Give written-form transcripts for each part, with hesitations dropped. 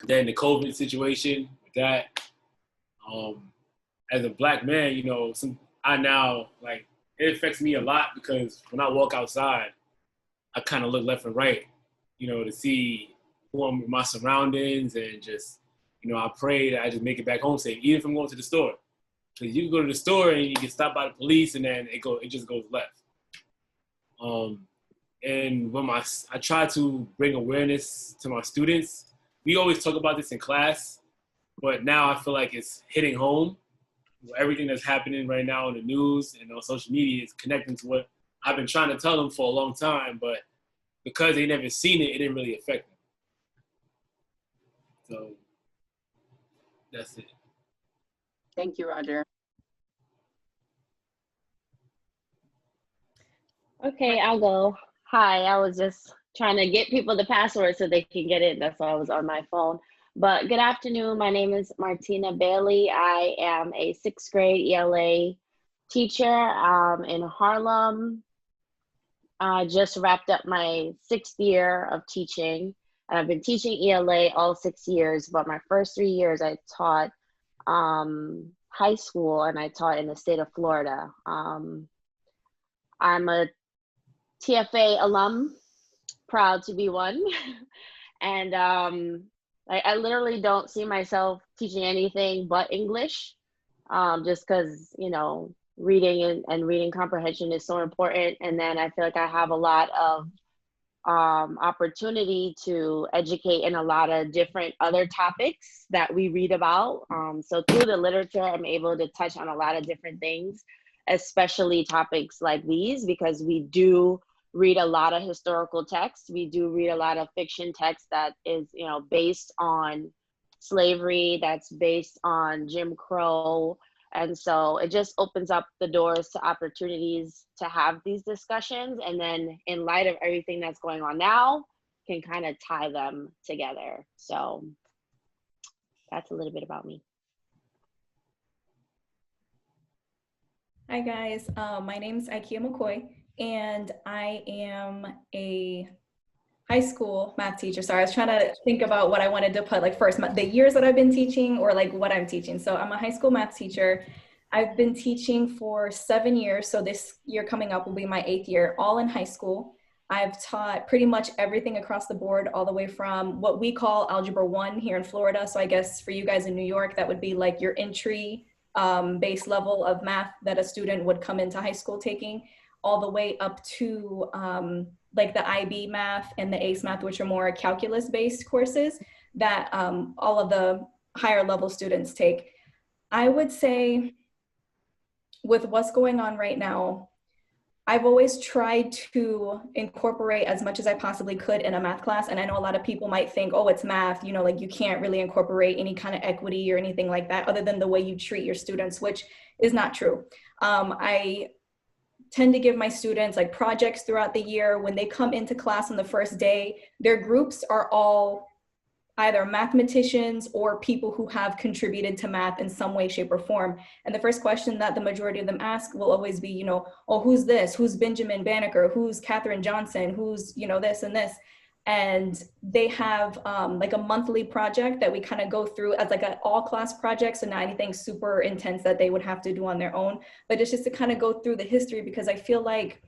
Then the COVID situation, that as a black man, you know, I now like it affects me a lot because when I walk outside, I kind of look left and right, you know, to see who I'm my surroundings and just, you know, I pray that I just make it back home safe, even if I'm going to the store. Because you can go to the store and you get stopped by the police and then it just goes left. And when I try to bring awareness to my students, we always talk about this in class, but now I feel like it's hitting home. Everything that's happening right now in the news and on social media is connecting to what I've been trying to tell them for a long time, but because they never seen it, it didn't really affect them. So that's it. Thank you, Roger. Okay, I'll go. Hi, I was just trying to get people the password so they can get in. That's why I was on my phone. But good afternoon. My name is Martina Bailey. I am a 6th grade ELA teacher in Harlem. I just wrapped up my 6th year of teaching. And I've been teaching ELA all 6 years, but my first 3 years I taught high school and I taught in the state of Florida. I'm a TFA alum, proud to be one. And I literally don't see myself teaching anything but English, just because, you know, reading and reading comprehension is so important. And then I feel like I have a lot of opportunity to educate in a lot of different other topics that we read about. So through the literature, I'm able to touch on a lot of different things, especially topics like these, because we do read a lot of historical texts. We do read a lot of fiction text that is, you know, based on slavery, that's based on Jim Crow. And so it just opens up the doors to opportunities to have these discussions. And then in light of everything that's going on now, can kind of tie them together. So that's a little bit about me. Hi guys, my name is Ikea McCoy and I am a high school math teacher. Sorry, I was trying to think about what I wanted to put, like first, the years that I've been teaching or like what I'm teaching. So I'm a high school math teacher. I've been teaching for 7 years. So this year coming up will be my 8th year, all in high school. I've taught pretty much everything across the board, all the way from what we call Algebra 1 here in Florida. So I guess for you guys in New York, that would be like your entry base level of math that a student would come into high school taking, all the way up to like the IB math and the ACE math, which are more calculus-based courses that all of the higher level students take. I would say with what's going on right now, I've always tried to incorporate as much as I possibly could in a math class. And I know a lot of people might think, oh, it's math, you know, like you can't really incorporate any kind of equity or anything like that other than the way you treat your students, which is not true. I tend to give my students like projects throughout the year. When they come into class on the first day, their groups are all either mathematicians or people who have contributed to math in some way, shape, or form. And the first question that the majority of them ask will always be, you know, oh, who's this? Who's Benjamin Banneker? Who's Katherine Johnson? Who's, you know, this and this? And they have like a monthly project that we kind of go through as like an all class project. So not anything super intense that they would have to do on their own, but it's just to kind of go through the history, because I feel like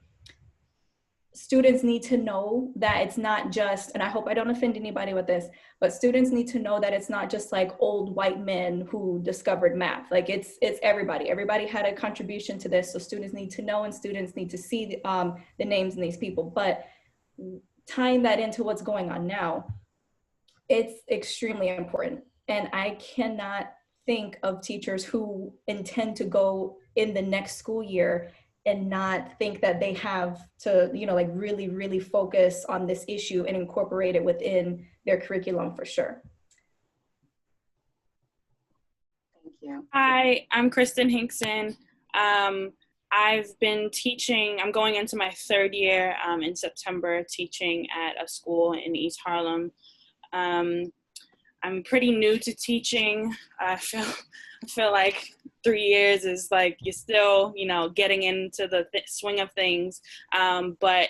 students need to know that it's not just, and I hope I don't offend anybody with this, but students need to know that it's not just like old white men who discovered math. Like it's everybody. Everybody had a contribution to this. So students need to know and students need to see the names of these people. But tying that into what's going on now, it's extremely important. And I cannot think of teachers who intend to go in the next school year and not think that they have to, you know, like really, really focus on this issue and incorporate it within their curriculum for sure. Thank you. Hi, I'm Kristen Hinkson. I've been teaching, I'm going into my 3rd year in September, teaching at a school in East Harlem. I'm pretty new to teaching. I feel like 3 years is like, you're still, you know, getting into the swing of things. But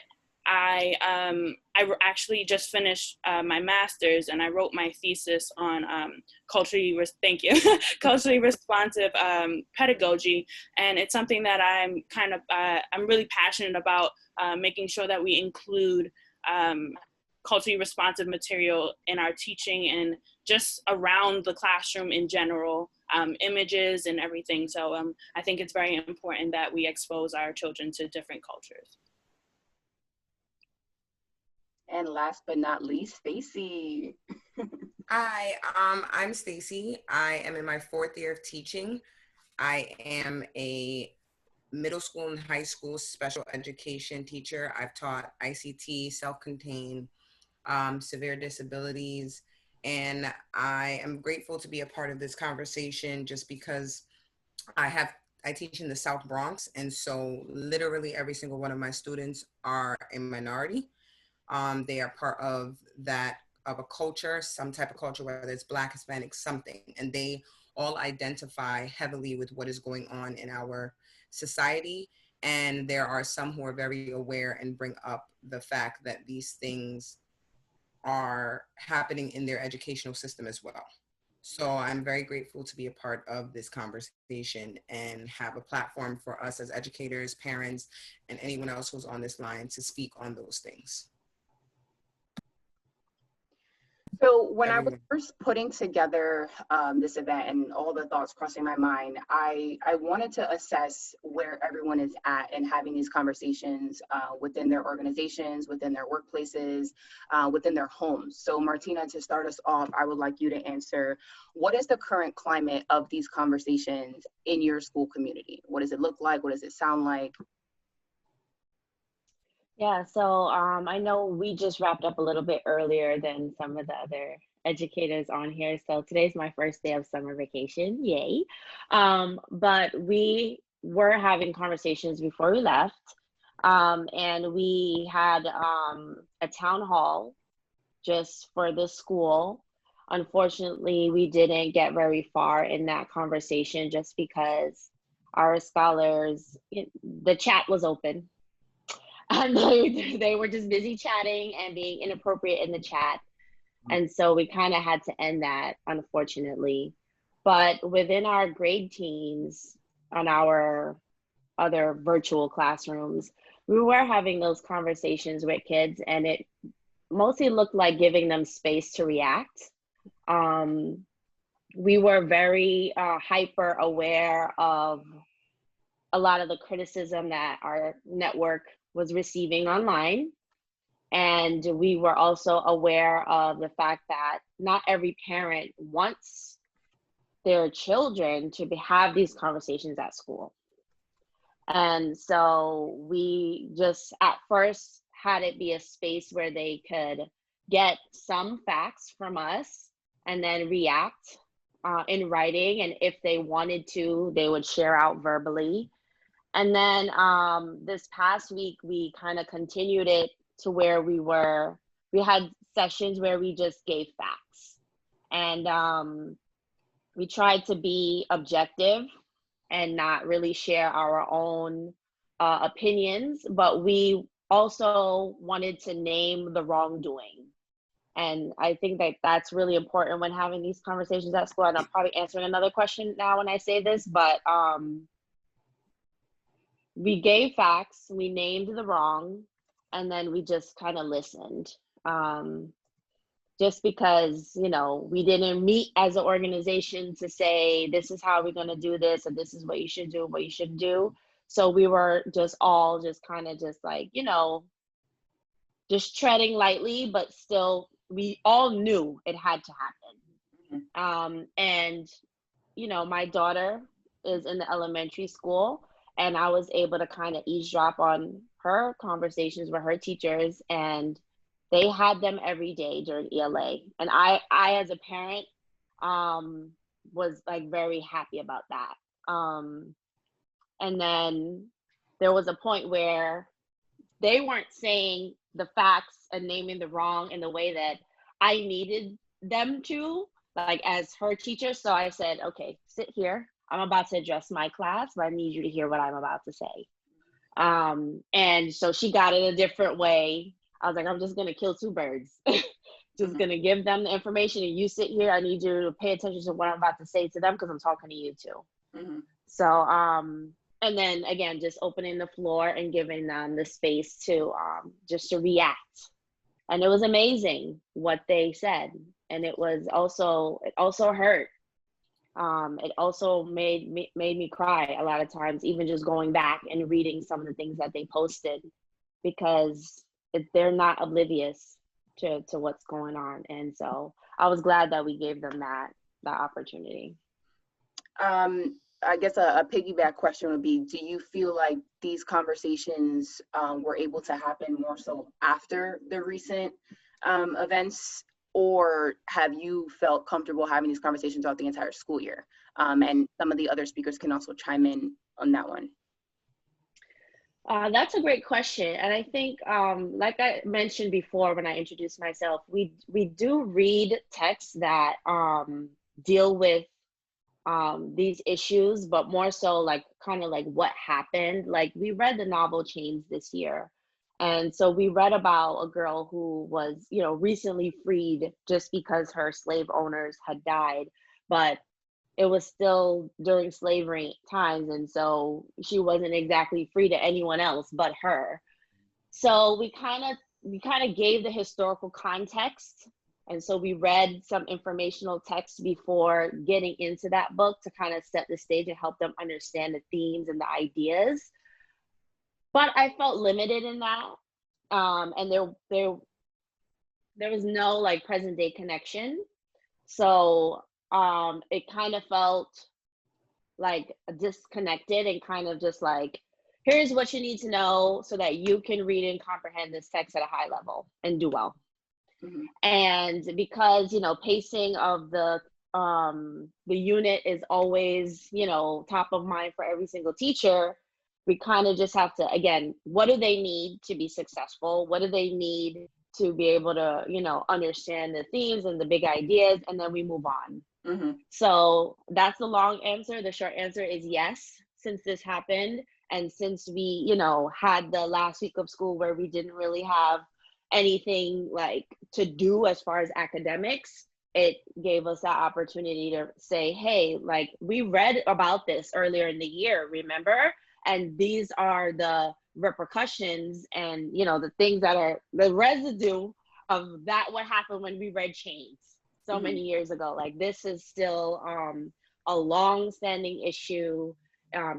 actually just finished my master's, and I wrote my thesis on culturally responsive pedagogy, and it's something that I'm really passionate about, making sure that we include culturally responsive material in our teaching and just around the classroom in general, images and everything. So I think it's very important that we expose our children to different cultures. And last but not least, Stacy. Hi, I'm Stacy. I am in my 4th year of teaching. I am a middle school and high school special education teacher. I've taught ICT, self-contained, severe disabilities, and I am grateful to be a part of this conversation just because I teach in the South Bronx, and so literally every single one of my students are a minority. They are part of a culture, some type of culture, whether it's Black, Hispanic, something, and they all identify heavily with what is going on in our society. And there are some who are very aware and bring up the fact that these things are happening in their educational system as well. So I'm very grateful to be a part of this conversation and have a platform for us as educators, parents, and anyone else who's on this line to speak on those things. So when I was first putting together this event and all the thoughts crossing my mind, I wanted to assess where everyone is at and having these conversations within their organizations, within their workplaces, within their homes. So Martina, to start us off, I would like you to answer, what is the current climate of these conversations in your school community? What does it look like? What does it sound like? Yeah, so I know we just wrapped up a little bit earlier than some of the other educators on here. So today's my first day of summer vacation, yay. But we were having conversations before we left, and we had a town hall just for this school. Unfortunately, we didn't get very far in that conversation just because our scholars, the chat was open. And they were just busy chatting and being inappropriate in the chat. And so we kind of had to end that, unfortunately. But within our grade teams on our other virtual classrooms, we were having those conversations with kids, and it mostly looked like giving them space to react. We were very hyper aware of a lot of the criticism that our network was receiving online. And we were also aware of the fact that not every parent wants their children to have these conversations at school. And so we just at first had it be a space where they could get some facts from us and then react in writing. And if they wanted to, they would share out verbally. And then this past week, we kind of continued it to where we had sessions where we just gave facts. And we tried to be objective and not really share our own opinions, but we also wanted to name the wrongdoing. And I think that that's really important when having these conversations at school. And I'm probably answering another question now when I say this, but we gave facts, we named the wrong, and then we just kind of listened. Just because, we didn't meet as an organization to say, this is how we're going to do this, and this is what you should do, what you shouldn't do. So we were just all just kind of just like, just treading lightly, but still, we all knew it had to happen. And, my daughter is in the elementary school, and I was able to kind of eavesdrop on her conversations with her teachers, and they had them every day during ELA. And I as a parent, was like very happy about that. And then there was a point where they weren't saying the facts and naming the wrong in the way that I needed them to, like as her teacher. So I said, okay, sit here. I'm about to address my class, but I need you to hear what I'm about to say. And so she got it a different way. I was like, I'm just gonna kill two birds. Just gonna give them the information, and you sit here. I need you to pay attention to what I'm about to say to them because I'm talking to you too. So, and then again, just opening the floor and giving them the space to just to react. And it was amazing what they said, and it also hurt. It also made me cry a lot of times, even just going back and reading some of the things that they posted, because they're not oblivious to what's going on. And so I was glad that we gave them that opportunity. I guess a piggyback question would be, do you feel like these conversations were able to happen more so after the recent events, or have you felt comfortable having these conversations throughout the entire school year? And some of the other speakers can also chime in on that one. That's a great question. And I think, like I mentioned before when I introduced myself, we do read texts that deal with these issues, but more so like kind of like what happened. Like we read the novel Chains this year. And so we read about a girl who was, recently freed just because her slave owners had died, but it was still during slavery times. And so she wasn't exactly free to anyone else but her. So we kind of gave the historical context. And so we read some informational text before getting into that book to kind of set the stage and help them understand the themes and the ideas. But I felt limited in that. And there was no like present day connection. So it kind of felt like disconnected and kind of just like, here's what you need to know so that you can read and comprehend this text at a high level and do well. And because, pacing of the unit is always, top of mind for every single teacher, we kind of just have to, again, what do they need to be successful? What do they need to be able to, understand the themes and the big ideas? And then we move on. So that's the long answer. The short answer is yes, since this happened. And since we, had the last week of school where we didn't really have anything like to do as far as academics, it gave us that opportunity to say, hey, like we read about this earlier in the year, remember? And these are the repercussions and, the things that are the residue of that, what happened when we read Chains so many years ago. Like this is still a long-standing issue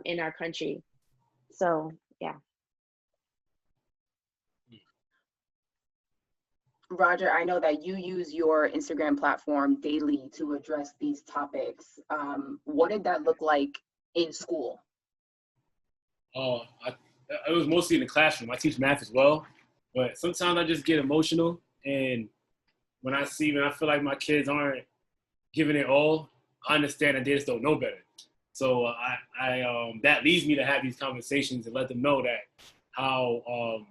in our country. So, yeah. Roger, I know that you use your Instagram platform daily to address these topics. What did that look like in school? It was mostly in the classroom. I teach math as well, but sometimes I just get emotional. And when I feel like my kids aren't giving it all, I understand that they just don't know better. So I that leads me to have these conversations and let them know that how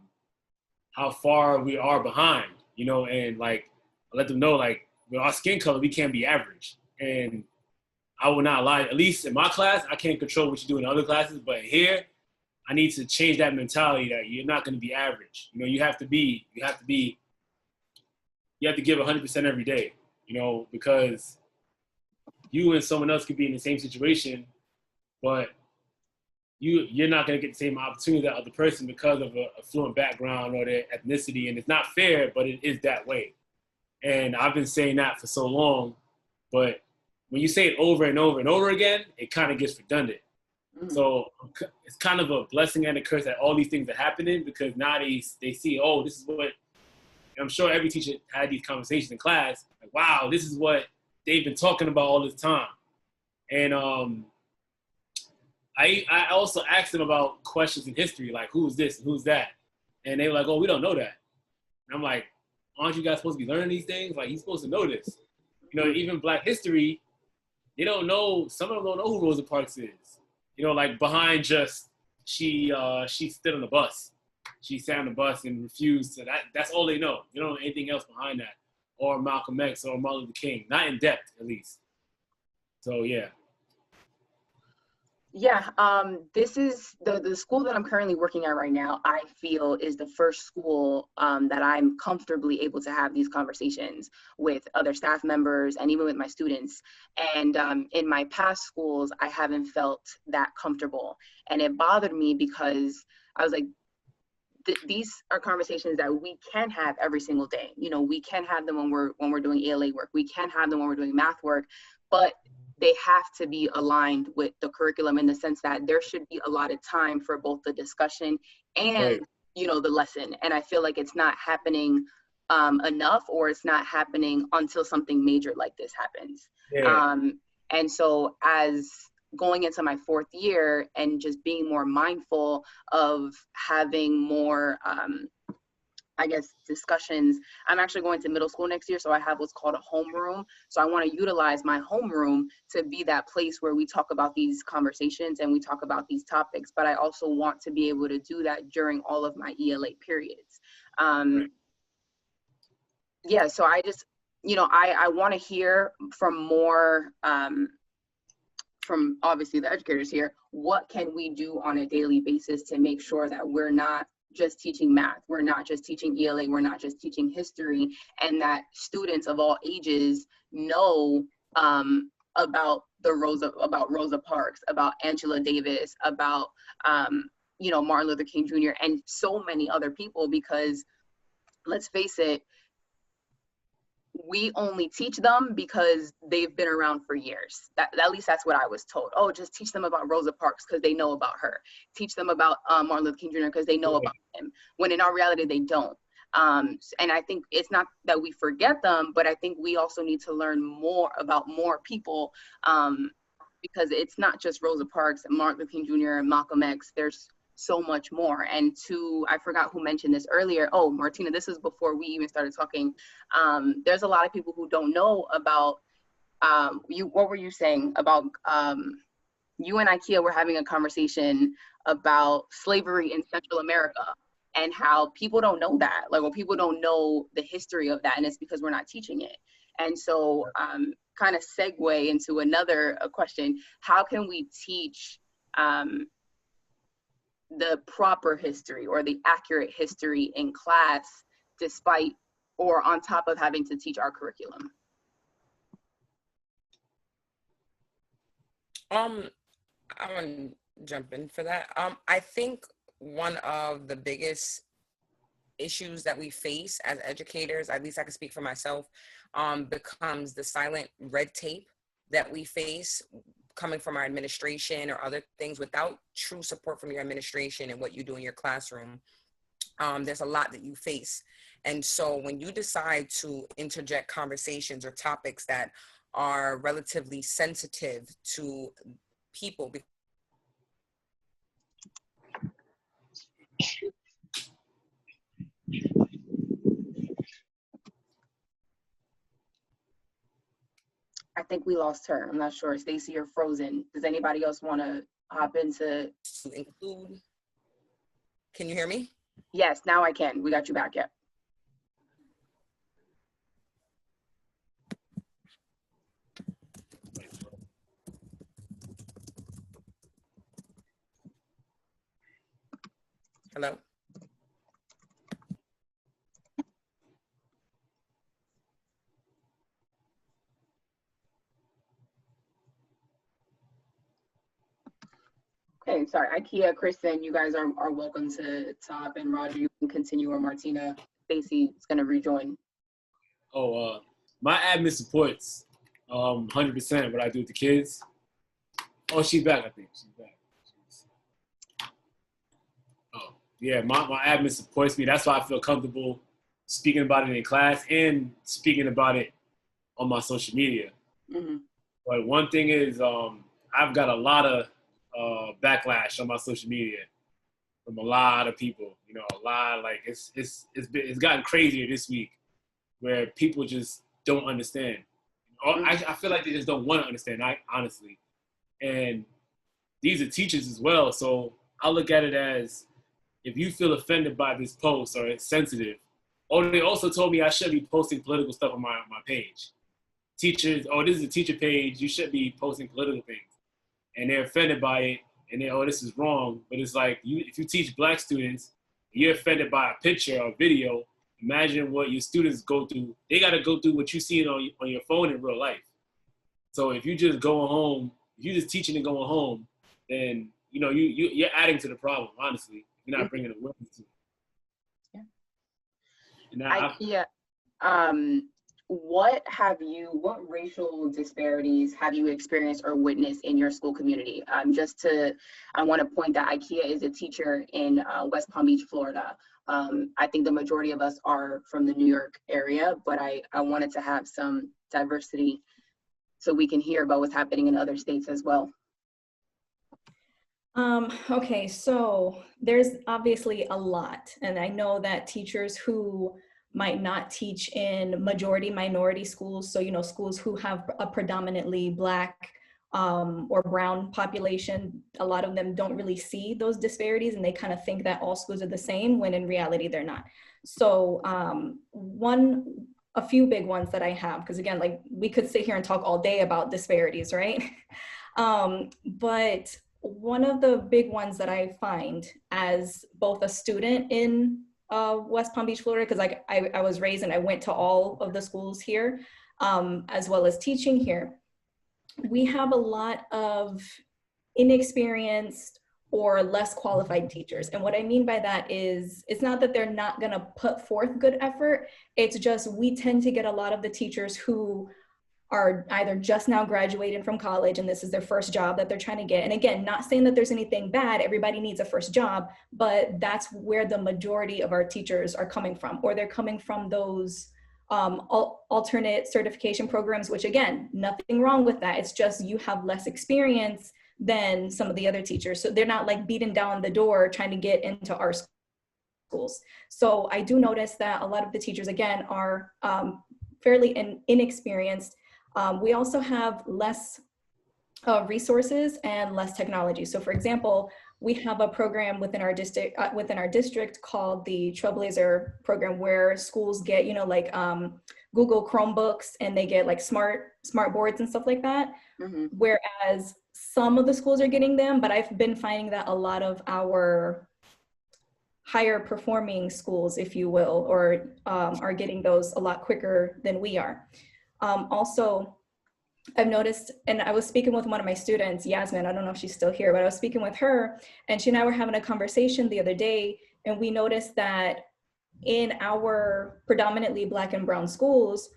far we are behind, and like let them know like with our skin color, we can't be average. And I will not lie, at least in my class, I can't control what you do in other classes, but here I need to change that mentality that you're not going to be average. You have to give 100% every day, because you and someone else could be in the same situation, but you're not going to get the same opportunity that other person because of a fluent background or their ethnicity. And it's not fair, but it is that way. And I've been saying that for so long, but when you say it over and over and over again, it kind of gets redundant. So it's kind of a blessing and a curse that all these things are happening, because now they see, oh, this is what, I'm sure every teacher had these conversations in class, like, wow, this is what they've been talking about all this time. And I also asked them about questions in history, like who's this and who's that? And they were like, oh, we don't know that. And I'm like, aren't you guys supposed to be learning these things? Like, you're supposed to know this. Even Black history, they don't know, some of them don't know who Rosa Parks is. Like behind just, she stood on the bus. She sat on the bus and refused to, that's all they know. They don't know anything else behind that. Or Malcolm X or Martin Luther King, not in depth at least. So, yeah. Yeah, this is the school that I'm currently working at right now. I feel is the first school that I'm comfortably able to have these conversations with other staff members and even with my students. And in my past schools, I haven't felt that comfortable, and it bothered me because I was like, these are conversations that we can have every single day. You know, we can have them when we're doing ELA work. We can have them when we're doing math work, but they have to be aligned with the curriculum in the sense that there should be a lot of time for both the discussion and, Right. you know, the lesson. And I feel like it's not happening enough, or it's not happening until something major like this happens. Yeah. And so as going into my fourth year and just being more mindful of having more, I guess, discussions. I'm actually going to middle school next year, so I have what's called a homeroom. So I want to utilize my homeroom to be that place where we talk about these conversations and we talk about these topics, but I also want to be able to do that during all of my ELA periods. Right. Yeah, so I just, you know, I want to hear from more, from obviously the educators here, what can we do on a daily basis to make sure that we're not just teaching math, we're not just teaching ELA, we're not just teaching history, and that students of all ages know about Rosa Parks, about Angela Davis, about you know, Martin Luther King Jr. and so many other people, because let's face it, we only teach them because they've been around for years. At least that's what I was told. Oh, just teach them about Rosa Parks because they know about her. Teach them about Martin Luther King Jr. because they know about him. When in our reality, they don't. And I think it's not that we forget them, but I think we also need to learn more about more people, because it's not just Rosa Parks and Martin Luther King Jr. and Malcolm X. There's so much more. And I forgot who mentioned this earlier. Oh, Martina, this is before we even started talking. There's a lot of people who don't know about, what were you saying about, you and IKEA were having a conversation about slavery in Central America and how people don't know that, like, well, people don't know the history of that, and it's because we're not teaching it. And so kind of segue into another question, how can we teach the proper history or the accurate history in class, despite or on top of having to teach our curriculum? I want to jump in for that. I think one of the biggest issues that we face as educators, at least I can speak for myself, becomes the silent red tape that we face coming from our administration or other things. Without true support from your administration and what you do in your classroom, there's a lot that you face. And so when you decide to interject conversations or topics that are relatively sensitive to people, I think we lost her. I'm not sure. Stacy, you're frozen. Does anybody else want to hop into? to include, can you hear me? Yes, now I can. We got you back. Yep. Hello? Okay, sorry. IKEA, Kristen, you guys are welcome to hop in. Roger, you can continue, or Martina. Stacy is going to rejoin. Oh, my admin supports 100% what I do with the kids. Oh, she's back, I think. She's back. Oh, yeah, my admin supports me. That's why I feel comfortable speaking about it in class and speaking about it on my social media. Mm-hmm. But one thing is, I've got a lot of backlash on my social media from a lot of people. You know, a lot, like it's gotten crazier this week, where people just don't understand. I feel like they just don't want to understand, honestly. And these are teachers as well, so I look at it as, if you feel offended by this post or it's sensitive, or they also told me I shouldn't be posting political stuff on my page. Teachers, oh, this is a teacher page, you should be posting political things. And they're offended by it, and then, oh, this is wrong. But it's like, if you teach black students, you're offended by a picture or video, imagine what your students go through. They got to go through what you see on your phone in real life. So if you just going home, if you just teaching and going home, then, you know, you're adding to the problem, honestly. You're not bringing awareness to it. Yeah. What racial disparities have you experienced or witnessed in your school community? I want to point that IKEA is a teacher in West Palm Beach, Florida. I think the majority of us are from the New York area, but I wanted to have some diversity so we can hear about what's happening in other states as well. Okay, so there's obviously a lot, and I know that teachers who might not teach in majority minority schools, so, you know, schools who have a predominantly Black or brown population, a lot of them don't really see those disparities, and they kind of think that all schools are the same, when in reality they're not. So a few big ones that I have, because again, like, we could sit here and talk all day about disparities, right? But one of the big ones that I find as both a student in West Palm Beach, Florida, because like I was raised and I went to all of the schools here, as well as teaching here, we have a lot of inexperienced or less qualified teachers. And what I mean by that is, it's not that they're not gonna put forth good effort, it's just we tend to get a lot of the teachers who are either just now graduating from college and this is their first job that they're trying to get. And again, not saying that there's anything bad, everybody needs a first job, but that's where the majority of our teachers are coming from, or they're coming from those alternate certification programs, which again, nothing wrong with that. It's just you have less experience than some of the other teachers. So they're not like beating down the door trying to get into our schools. So I do notice that a lot of the teachers, again, are fairly inexperienced. We also have less resources and less technology. So for example, we have a program within our district called the Trailblazer program, where schools get, you know, like Google Chromebooks, and they get like smart boards and stuff like that. Mm-hmm. Whereas some of the schools are getting them, but I've been finding that a lot of our higher performing schools, if you will, or are getting those a lot quicker than we are. Also, I've noticed, and I was speaking with one of my students, Yasmin, I don't know if she's still here, but I was speaking with her, and she and I were having a conversation the other day, and we noticed that in our predominantly Black and brown schools,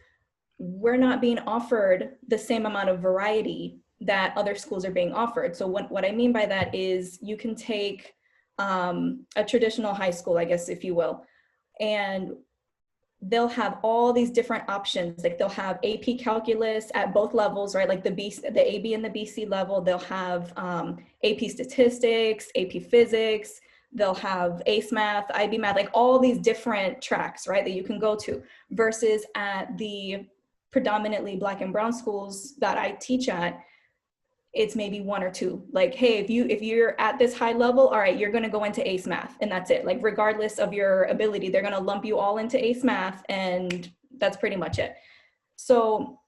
we're not being offered the same amount of variety that other schools are being offered. So what I mean by that is, you can take a traditional high school, I guess, if you will, and they'll have all these different options. Like they'll have AP calculus at both levels, right? Like the AB and the BC level. They'll have AP statistics, AP physics. They'll have ACE math, IB math, like all these different tracks, right, that you can go to. Versus at the predominantly Black and brown schools that I teach at, it's maybe one or two. Like, hey, if you're at this high level, all right, you're gonna go into ACE math, and that's it. Like, regardless of your ability, they're gonna lump you all into ACE math, and that's pretty much it. So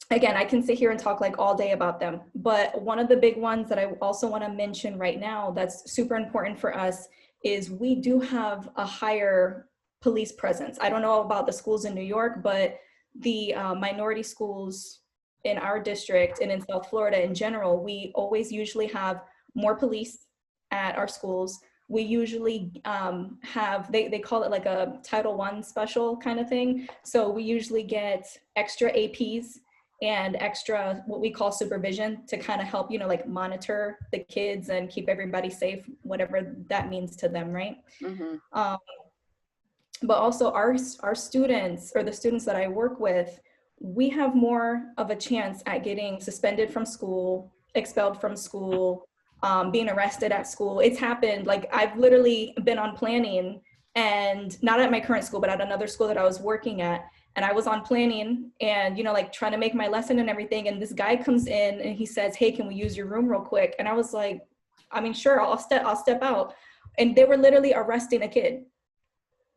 again, I can sit here and talk like all day about them, but one of the big ones that I also wanna mention right now that's super important for us is we do have a higher police presence. I don't know about the schools in New York, but the minority schools in our district and in South Florida in general, we always usually have more police at our schools. We usually have, they call it like a Title I special kind of thing. So we usually get extra APs and extra what we call supervision to kind of help, you know, like monitor the kids and keep everybody safe, whatever that means to them, right? Mm-hmm. But also our students, or the students that I work with, we have more of a chance at getting suspended from school, expelled from school, being arrested at school. It's happened. Like, I've literally been on planning, and not at my current school, but at another school that I was working at. And I was on planning and, you know, like trying to make my lesson and everything. And this guy comes in and he says, hey, can we use your room real quick? And I was like, I mean, sure, I'll step out. And they were literally arresting a kid.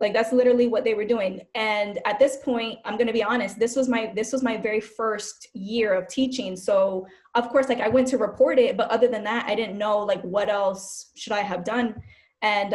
Like that's literally what they were doing. And at this point, I'm going to be honest, this was my very first year of teaching. So of course, like I went to report it, but other than that, I didn't know like what else should I have done. And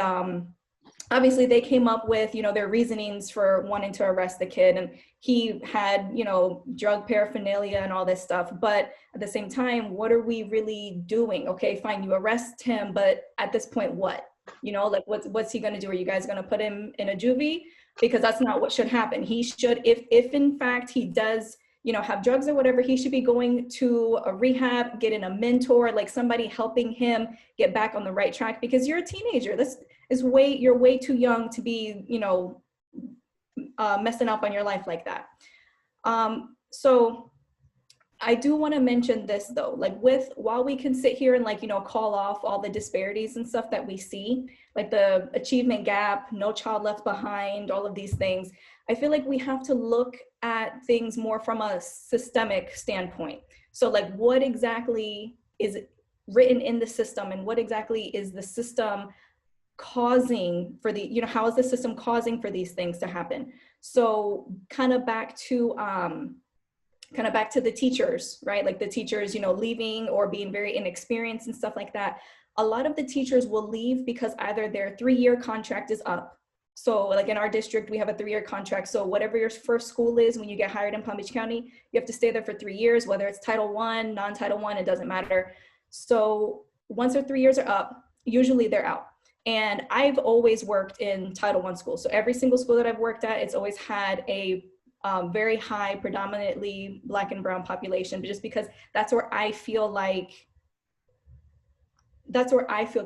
obviously they came up with, you know, their reasonings for wanting to arrest the kid. And he had, you know, drug paraphernalia and all this stuff. But at the same time, what are we really doing? Okay, fine, you arrest him, but at this point, what? You know, like what's he going to do? Are you guys going to put him in a juvie? Because that's not what should happen. He should, if in fact he does, you know, have drugs or whatever, he should be going to a rehab, getting a mentor, like somebody helping him get back on the right track, because you're a teenager. You're way too young to be, you know, messing up on your life like that. So I do want to mention this though, like while we can sit here and like, you know, call off all the disparities and stuff that we see, like the achievement gap, no child left behind, all of these things, I feel like we have to look at things more from a systemic standpoint. So like what exactly is written in the system, and what exactly is the system causing for the, you know, how is the system causing for these things to happen? So kind of back to the teachers, right? Like the teachers, you know, leaving or being very inexperienced and stuff like that. A lot of the teachers will leave because either their 3-year contract is up. So like in our district, we have a 3-year contract. So whatever your first school is, when you get hired in Palm Beach County, you have to stay there for 3 years, whether it's Title I, non-Title I, it doesn't matter. So once their 3 years are up, usually they're out. And I've always worked in Title I schools. So every single school that I've worked at, it's always had a very high, predominantly Black and brown population, but just because that's where I feel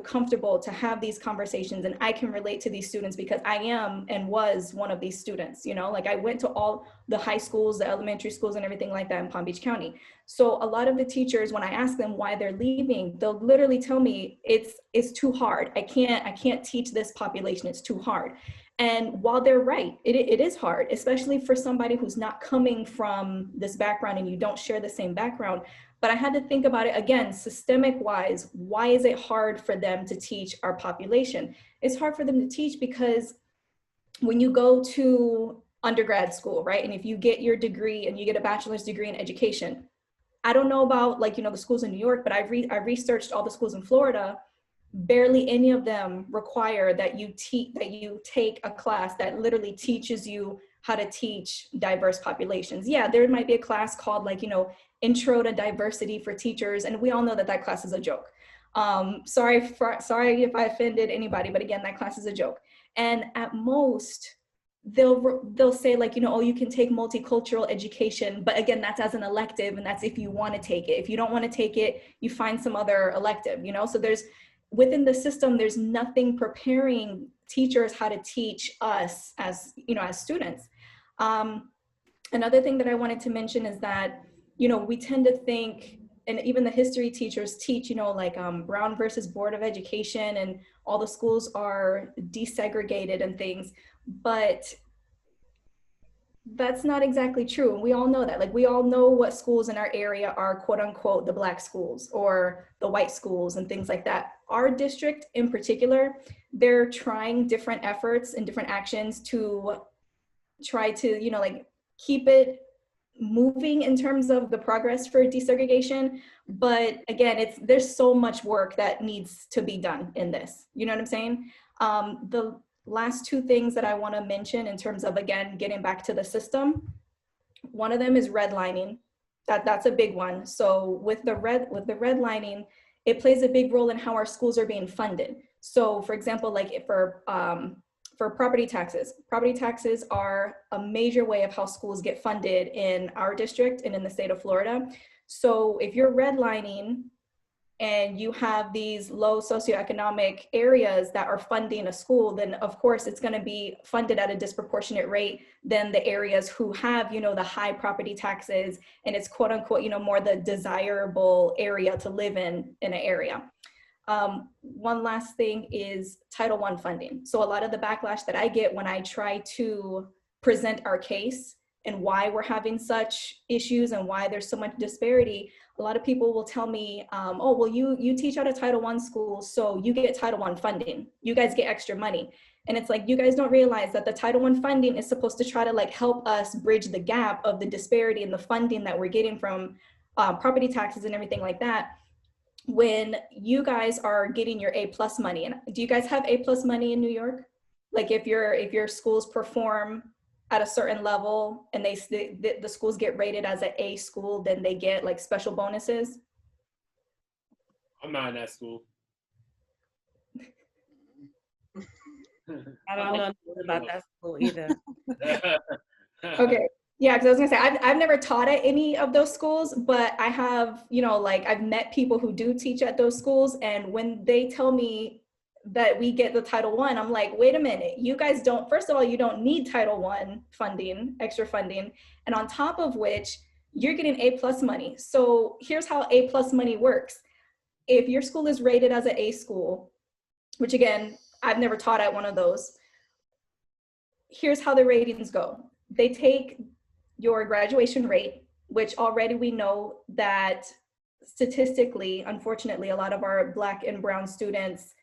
comfortable to have these conversations, and I can relate to these students because I am and was one of these students, you know, like I went to all the high schools, the elementary schools and everything like that in Palm Beach County. So a lot of the teachers, when I ask them why they're leaving, they'll literally tell me it's too hard. I can't teach this population, it's too hard. And while they're right, it is hard, especially for somebody who's not coming from this background and you don't share the same background. But I had to think about it again, systemic wise, why is it hard for them to teach our population? It's hard for them to teach because when you go to undergrad school, right? And if you get your degree and you get a bachelor's degree in education, I don't know about like, you know, the schools in New York, but I researched all the schools in Florida. Barely any of them require that you take a class that literally teaches you how to teach diverse populations. Yeah, there might be a class called like, you know, Intro to Diversity for Teachers, and we all know that that class is a joke. Sorry if I offended anybody, but again, that class is a joke. And at most, they'll say like, you know, oh, you can take multicultural education, but again, that's as an elective, and that's if you want to take it. If you don't want to take it, you find some other elective, you know. So within the system, there's nothing preparing teachers how to teach us as, you know, as students. Another thing that I wanted to mention is that, you know, we tend to think, and even the history teachers teach, you know, like Brown versus Board of Education, and all the schools are desegregated and things, but that's not exactly true. And we all know that. Like, we all know what schools in our area are quote unquote the Black schools or the white schools and things like that. Our district in particular, they're trying different efforts and different actions to try to, you know, like keep it moving in terms of the progress for desegregation. But again, there's so much work that needs to be done in this. You know what I'm saying? The last two things that I want to mention in terms of, again, getting back to the system, one of them is redlining. That's a big one. So with the redlining, it plays a big role in how our schools are being funded. So for example, like for property taxes are a major way of how schools get funded in our district and in the state of Florida. So if you're redlining and you have these low socioeconomic areas that are funding a school, then of course it's going to be funded at a disproportionate rate than the areas who have, you know, the high property taxes, and it's quote unquote, you know, more the desirable area to live in an area. One last thing is Title I funding. So a lot of the backlash that I get when I try to present our case and why we're having such issues and why there's so much disparity, a lot of people will tell me, oh, well, you teach out of Title I schools, so you get Title I funding. You guys get extra money. And it's like, you guys don't realize that the Title I funding is supposed to try to like help us bridge the gap of the disparity in the funding that we're getting from property taxes and everything like that. When you guys are getting your A+ money, and do you guys have A+ money in New York? Like if your schools perform at a certain level and the schools get rated as an A school, then they get like special bonuses? I'm not in that school. I don't know about that school either. Okay. Yeah, because I was gonna say I've never taught at any of those schools, but I have, you know, like I've met people who do teach at those schools, and when they tell me that we get the Title I, I'm like, wait a minute, you guys don't, first of all, you don't need Title I funding, extra funding, and on top of which, you're getting A+ money. So here's how A+ money works. If your school is rated as an A school, which again, I've never taught at one of those, here's how the ratings go. They take your graduation rate, which already we know that statistically, unfortunately, a lot of our Black and brown students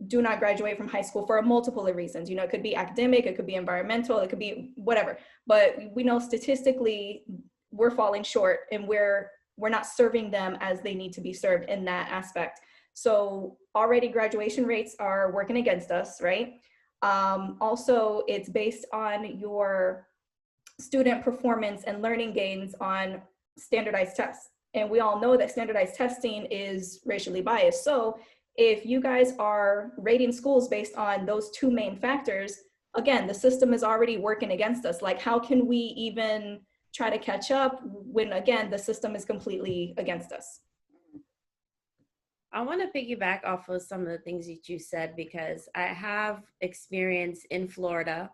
do not graduate from high school for multiple reasons. You know, it could be academic, it could be environmental, it could be whatever. But we know statistically we're falling short, and we're not serving them as they need to be served in that aspect. So already graduation rates are working against us, right? Also, it's based on your student performance and learning gains on standardized tests. And we all know that standardized testing is racially biased. So if you guys are rating schools based on those two main factors, again, the system is already working against us. Like, how can we even try to catch up when, again, the system is completely against us? I want to piggyback off of some of the things that you said, because I have experience in Florida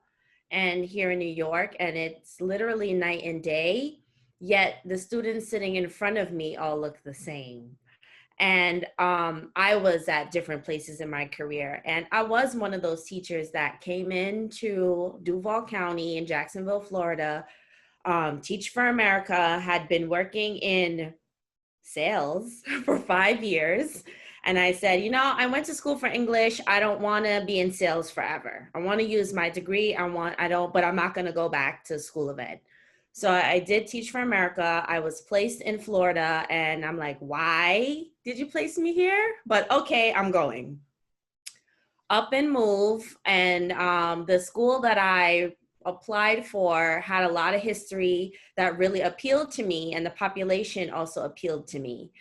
and here in New York, and it's literally night and day, yet the students sitting in front of me all look the same. And I was at different places in my career, and I was one of those teachers that came into Duval County in Jacksonville, Florida, Teach for America, had been working in sales for 5 years. And I said, you know, I went to school for English. I don't want to be in sales forever. I want to use my degree. But I'm not going to go back to School of Ed. So I did Teach for America. I was placed in Florida, and I'm like, why did you place me here? But okay, I'm going. Up and move. And the school that I applied for had a lot of history that really appealed to me, and the population also appealed to me.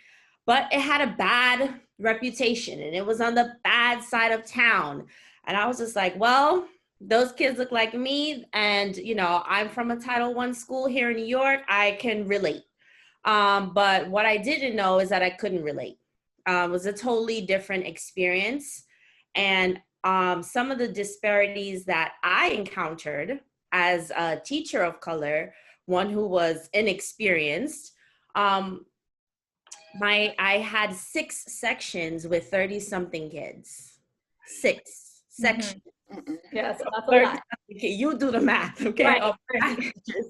But it had a bad reputation, and it was on the bad side of town. And I was just like, well, those kids look like me, and you know, I'm from a Title I school here in New York. I can relate. But what I didn't know is that I couldn't relate. It was a totally different experience. And some of the disparities that I encountered as a teacher of color, one who was inexperienced, I had 6 sections with 30-something kids. 6 sections. Mm-hmm. Yeah, so that's a lot. Okay, you do the math, okay? Right. Oh,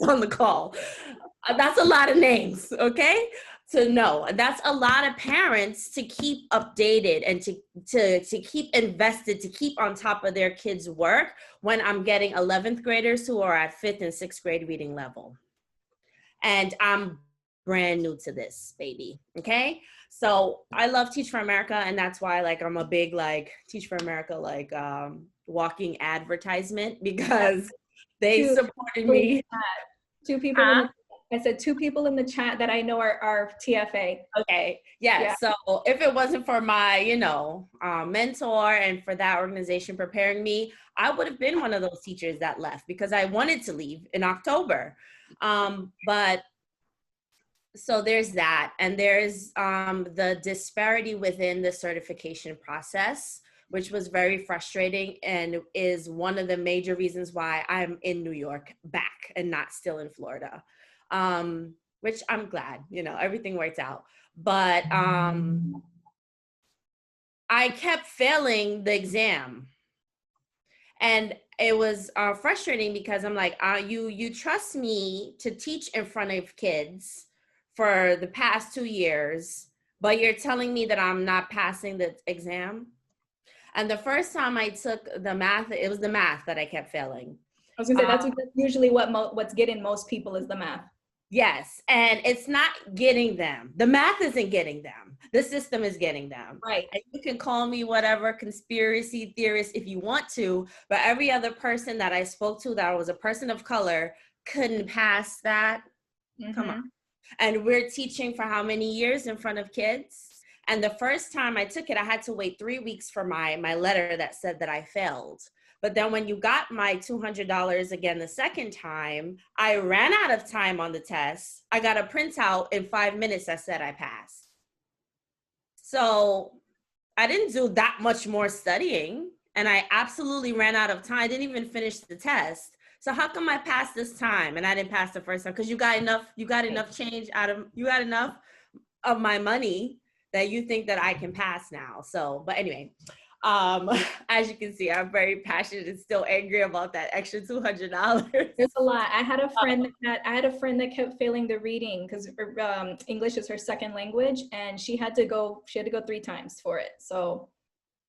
on the call. That's a lot of names, okay? So no, that's a lot of parents to keep updated and to keep invested, to keep on top of their kids' work when I'm getting 11th graders who are at 5th and 6th grade reading level. And I'm brand new to this, baby, okay? So I love Teach for America, and that's why like I'm a big like Teach for America like walking advertisement, because they supported me. 2 people in the, I said 2 people in the chat that I know are TFA. Okay, yeah. So if it wasn't for my, you know, mentor and for that organization preparing me, I would have been one of those teachers that left because I wanted to leave in October. But so there's that. And there's the disparity within the certification process, which was very frustrating and is one of the major reasons why I'm in New York back and not still in Florida, which I'm glad, you know, everything worked out. But I kept failing the exam. And it was frustrating because I'm like, you trust me to teach in front of kids for the past 2 years, but you're telling me that I'm not passing the exam? And the first time I took the math, it was the math that I kept failing. I was gonna say that's usually what's getting most people is the math. Yes, and it's not getting them. The math isn't getting them. The system is getting them. Right. And you can call me whatever conspiracy theorist if you want to, but every other person that I spoke to that was a person of color couldn't pass that. Come on. And we're teaching for how many years in front of kids? And the first time I took it, I had to wait 3 weeks for my letter that said that I failed. But then when you got my $200 again the second time, I ran out of time on the test. I got a printout in 5 minutes that said I passed. So I didn't do that much more studying, and I absolutely ran out of time. I didn't even finish the test. So how come I passed this time and I didn't pass the first time? Because you got enough change you got enough of my money that you think that I can pass now. So, but anyway, as you can see, I'm very passionate and still angry about that extra $200. There's a lot. I had a friend that kept failing the reading because English is her second language, and she had to go 3 times for it. So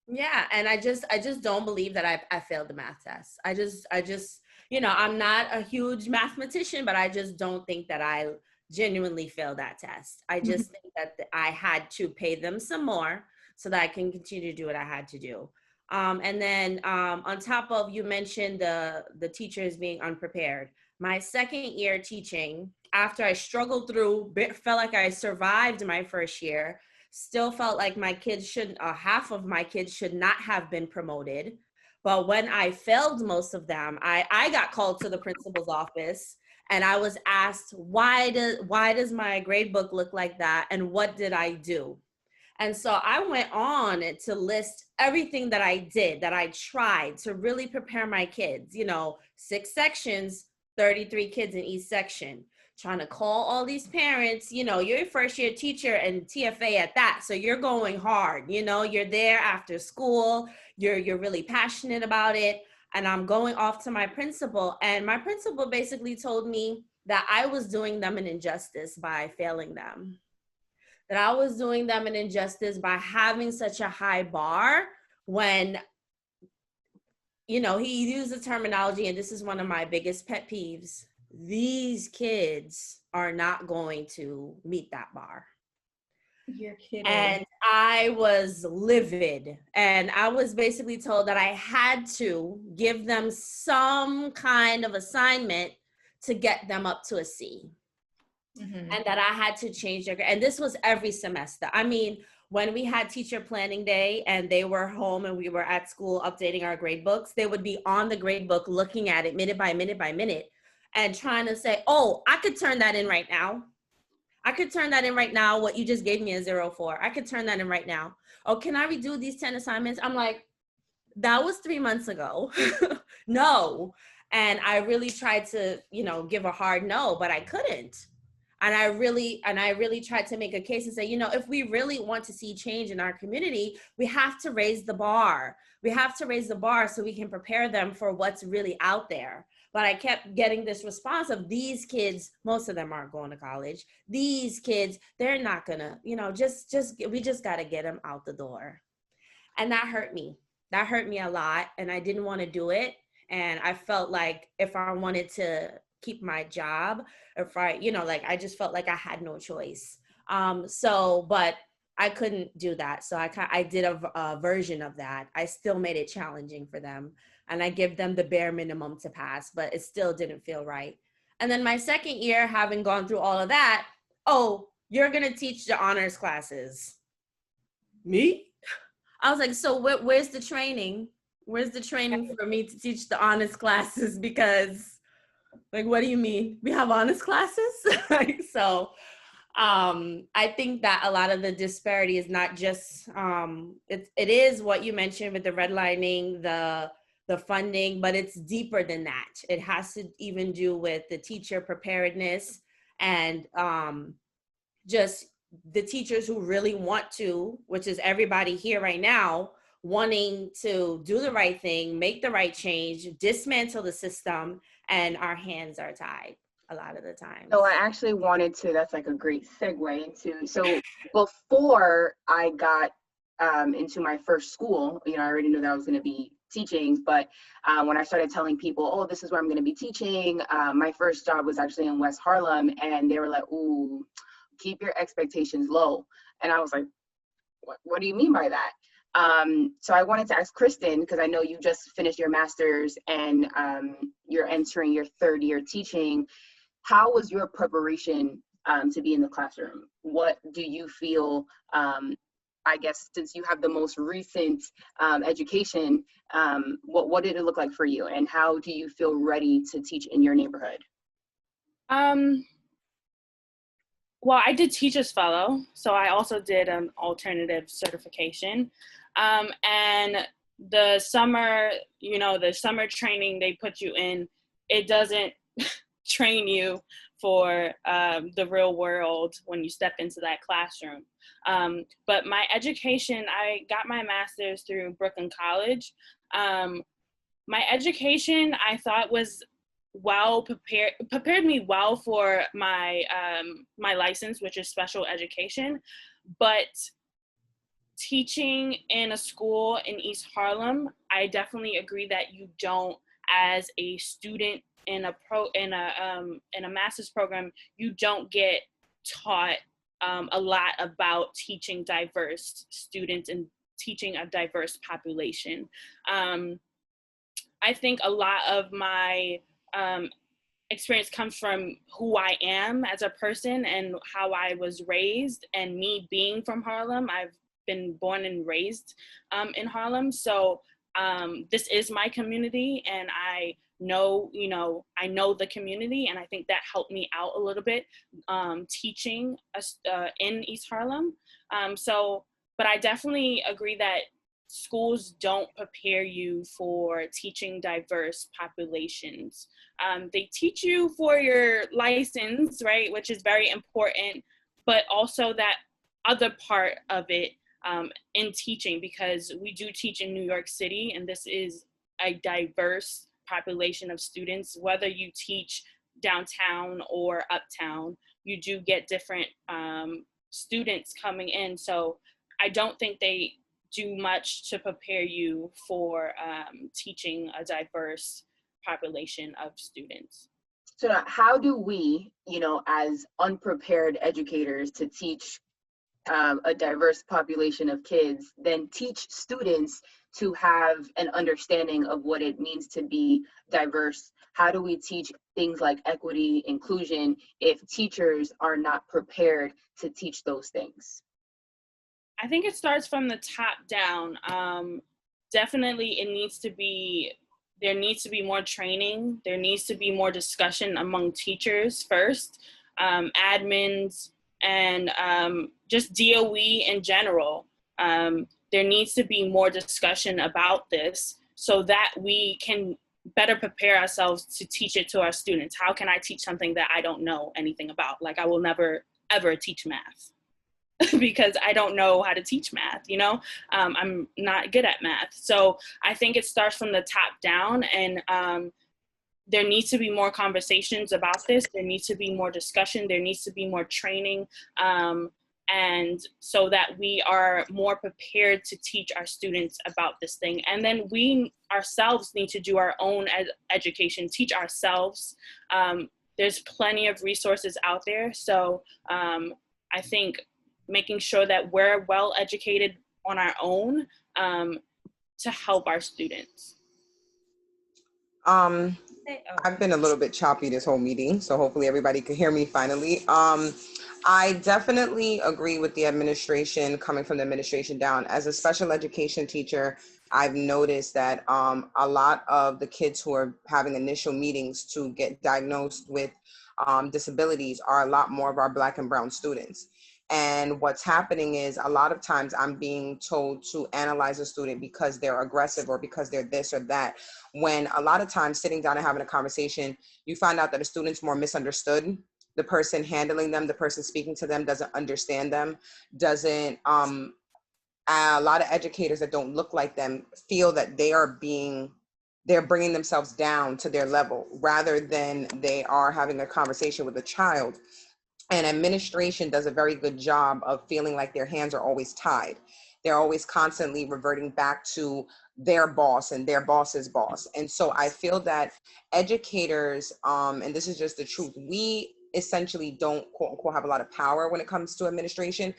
yeah, and I just don't believe that I failed the math test. I just I'm not a huge mathematician, but I just don't think that I genuinely failed that test. I just think that I had to pay them some more so that I can continue to do what I had to do. And then on top of, you mentioned the teachers being unprepared. My second year teaching, after I struggled through, felt like I survived my first year, still felt like my kids half of my kids should not have been promoted. But when I failed most of them, I got called to the principal's office and I was asked, why does my grade book look like that? And what did I do? And so I went on to list everything that I did, that I tried to really prepare my kids, 6 sections, 33 kids in each section, trying to call all these parents, you're a first year teacher and TFA at that. So you're going hard, you're there after school, you're really passionate about it. And I'm going off to my principal, and my principal basically told me that I was doing them an injustice by failing them. That I was doing them an injustice by having such a high bar when, he used the terminology, and this is one of my biggest pet peeves. These kids are not going to meet that bar. You're kidding. And I was livid. And I was basically told that I had to give them some kind of assignment to get them up to a C. And that I had to change their grade. And this was every semester. I mean, when we had teacher planning day and they were home and we were at school updating our grade books, they would be on the grade book looking at it minute by minute by minute and trying to say, oh, I could turn that in right now. I could turn that in right now. What you just gave me a 0.4. I could turn that in right now. Oh, can I redo these 10 assignments? I'm like, that was 3 months ago. No. And I really tried to, give a hard no, but I couldn't. And I really tried to make a case and say, if we really want to see change in our community, we have to raise the bar. We have to raise the bar so we can prepare them for what's really out there. But I kept getting this response of, these kids, most of them aren't going to college. These kids, they're not gonna, we just got to get them out the door. And that hurt me. That hurt me a lot. And I didn't want to do it. And I felt like if I wanted to keep my job, if I, I just felt like I had no choice. But I couldn't do that. So I did a version of that. I still made it challenging for them. And I give them the bare minimum to pass, but it still didn't feel right. And then my second year, having gone through all of that, oh, you're going to teach the honors classes. Me? I was like, so where's the training? Where's the training for me to teach the honors classes? Because, what do you mean? We have honors classes? I think that a lot of the disparity is not just, it is what you mentioned with the redlining, the funding, but it's deeper than that. It has to even do with the teacher preparedness and just the teachers who really want to, which is everybody here right now, wanting to do the right thing, make the right change, dismantle the system, and our hands are tied a lot of the time. So I actually wanted to, that's like a great segue into, so before I got into my first school, you know, I already knew that I was going to be teaching, but when I started telling people, oh, this is where I'm going to be teaching, my first job was actually in West Harlem, and they were like, ooh, keep your expectations low. And I was like, what do you mean by that? So I wanted to ask Kristen, because I know you just finished your master's and you're entering your third year teaching. How was your preparation to be in the classroom? What do you feel, I guess, since you have the most recent education, what did it look like for you? And how do you feel ready to teach in your neighborhood? Well, I did Teachers Fellow, so I also did an alternative certification. And the summer, you know, the summer training they put you in, it doesn't train you for the real world when you step into that classroom. But my education, I got my master's through Brooklyn College. My education, I thought, was prepared me well for my my license, which is special education. But teaching in a school in East Harlem, I definitely agree that you don't, as a student in a master's program, you don't get taught a lot about teaching diverse students and teaching a diverse population. I think a lot of my experience comes from who I am as a person and how I was raised, and me being from Harlem. I've been born and raised in Harlem. So this is my community, and I know, you know, I know the community, and I think that helped me out a little bit teaching in East Harlem. But I definitely agree that schools don't prepare you for teaching diverse populations. They teach you for your license, right, which is very important, but also that other part of it in teaching, because we do teach in New York City, and this is a diverse population of students. Whether you teach downtown or uptown, you do get different students coming in. So I don't think they do much to prepare you for teaching a diverse population of students. So now, how do we, you know, as unprepared educators to teach a diverse population of kids, then teach students to have an understanding of what it means to be diverse? How do we teach things like equity, inclusion, if teachers are not prepared to teach those things? I think it starts from the top down. Definitely there needs to be more training. There needs to be more discussion among teachers first, admins, and just DOE in general. There needs to be more discussion about this so that we can better prepare ourselves to teach it to our students. How can I teach something that I don't know anything about? Like, I will never, ever teach math because I don't know how to teach math, you know? I'm not good at math. So I think it starts from the top down, and there needs to be more conversations about this. There needs to be more discussion. There needs to be more training. And so that we are more prepared to teach our students about this thing. And then we ourselves need to do our own education, teach ourselves. There's plenty of resources out there. So I think making sure that we're well educated on our own to help our students. I've been a little bit choppy this whole meeting, so hopefully everybody can hear me finally. I definitely agree with the administration, coming from the administration down. As a special education teacher, I've noticed that a lot of the kids who are having initial meetings to get diagnosed with disabilities are a lot more of our Black and brown students. And what's happening is a lot of times I'm being told to analyze a student because they're aggressive or because they're this or that, when a lot of times sitting down and having a conversation, you find out that a student's more misunderstood. The person handling them, the person speaking to them doesn't understand them, doesn't, a lot of educators that don't look like them feel that they're bringing themselves down to their level rather than they are having a conversation with a child. And administration does a very good job of feeling like their hands are always tied. they're always constantly reverting back to their boss and their boss's boss. And so I feel that educators, and this is just the truth, we essentially don't quote unquote have a lot of power when it comes to administration,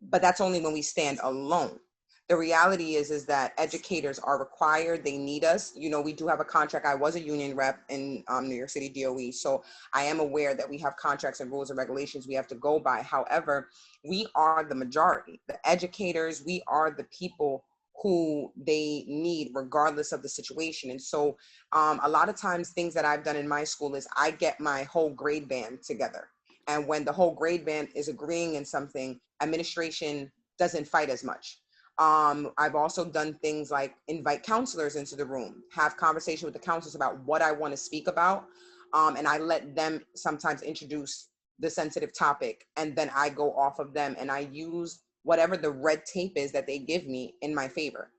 but that's only when we stand alone. The reality is that educators are required. They need us. You know, we do have a contract. I was a union rep in New York City DOE, so I am aware that we have contracts and rules and regulations we have to go by. However, we are the majority. The educators, we are the people who they need regardless of the situation. And so a lot of times things that I've done in my school is I get my whole grade band together. And when the whole grade band is agreeing in something, administration doesn't fight as much. I've also done things like invite counselors into the room, have conversation with the counselors about what I want to speak about. And I let them sometimes introduce the sensitive topic, and then I go off of them and I use whatever the red tape is that they give me in my favor.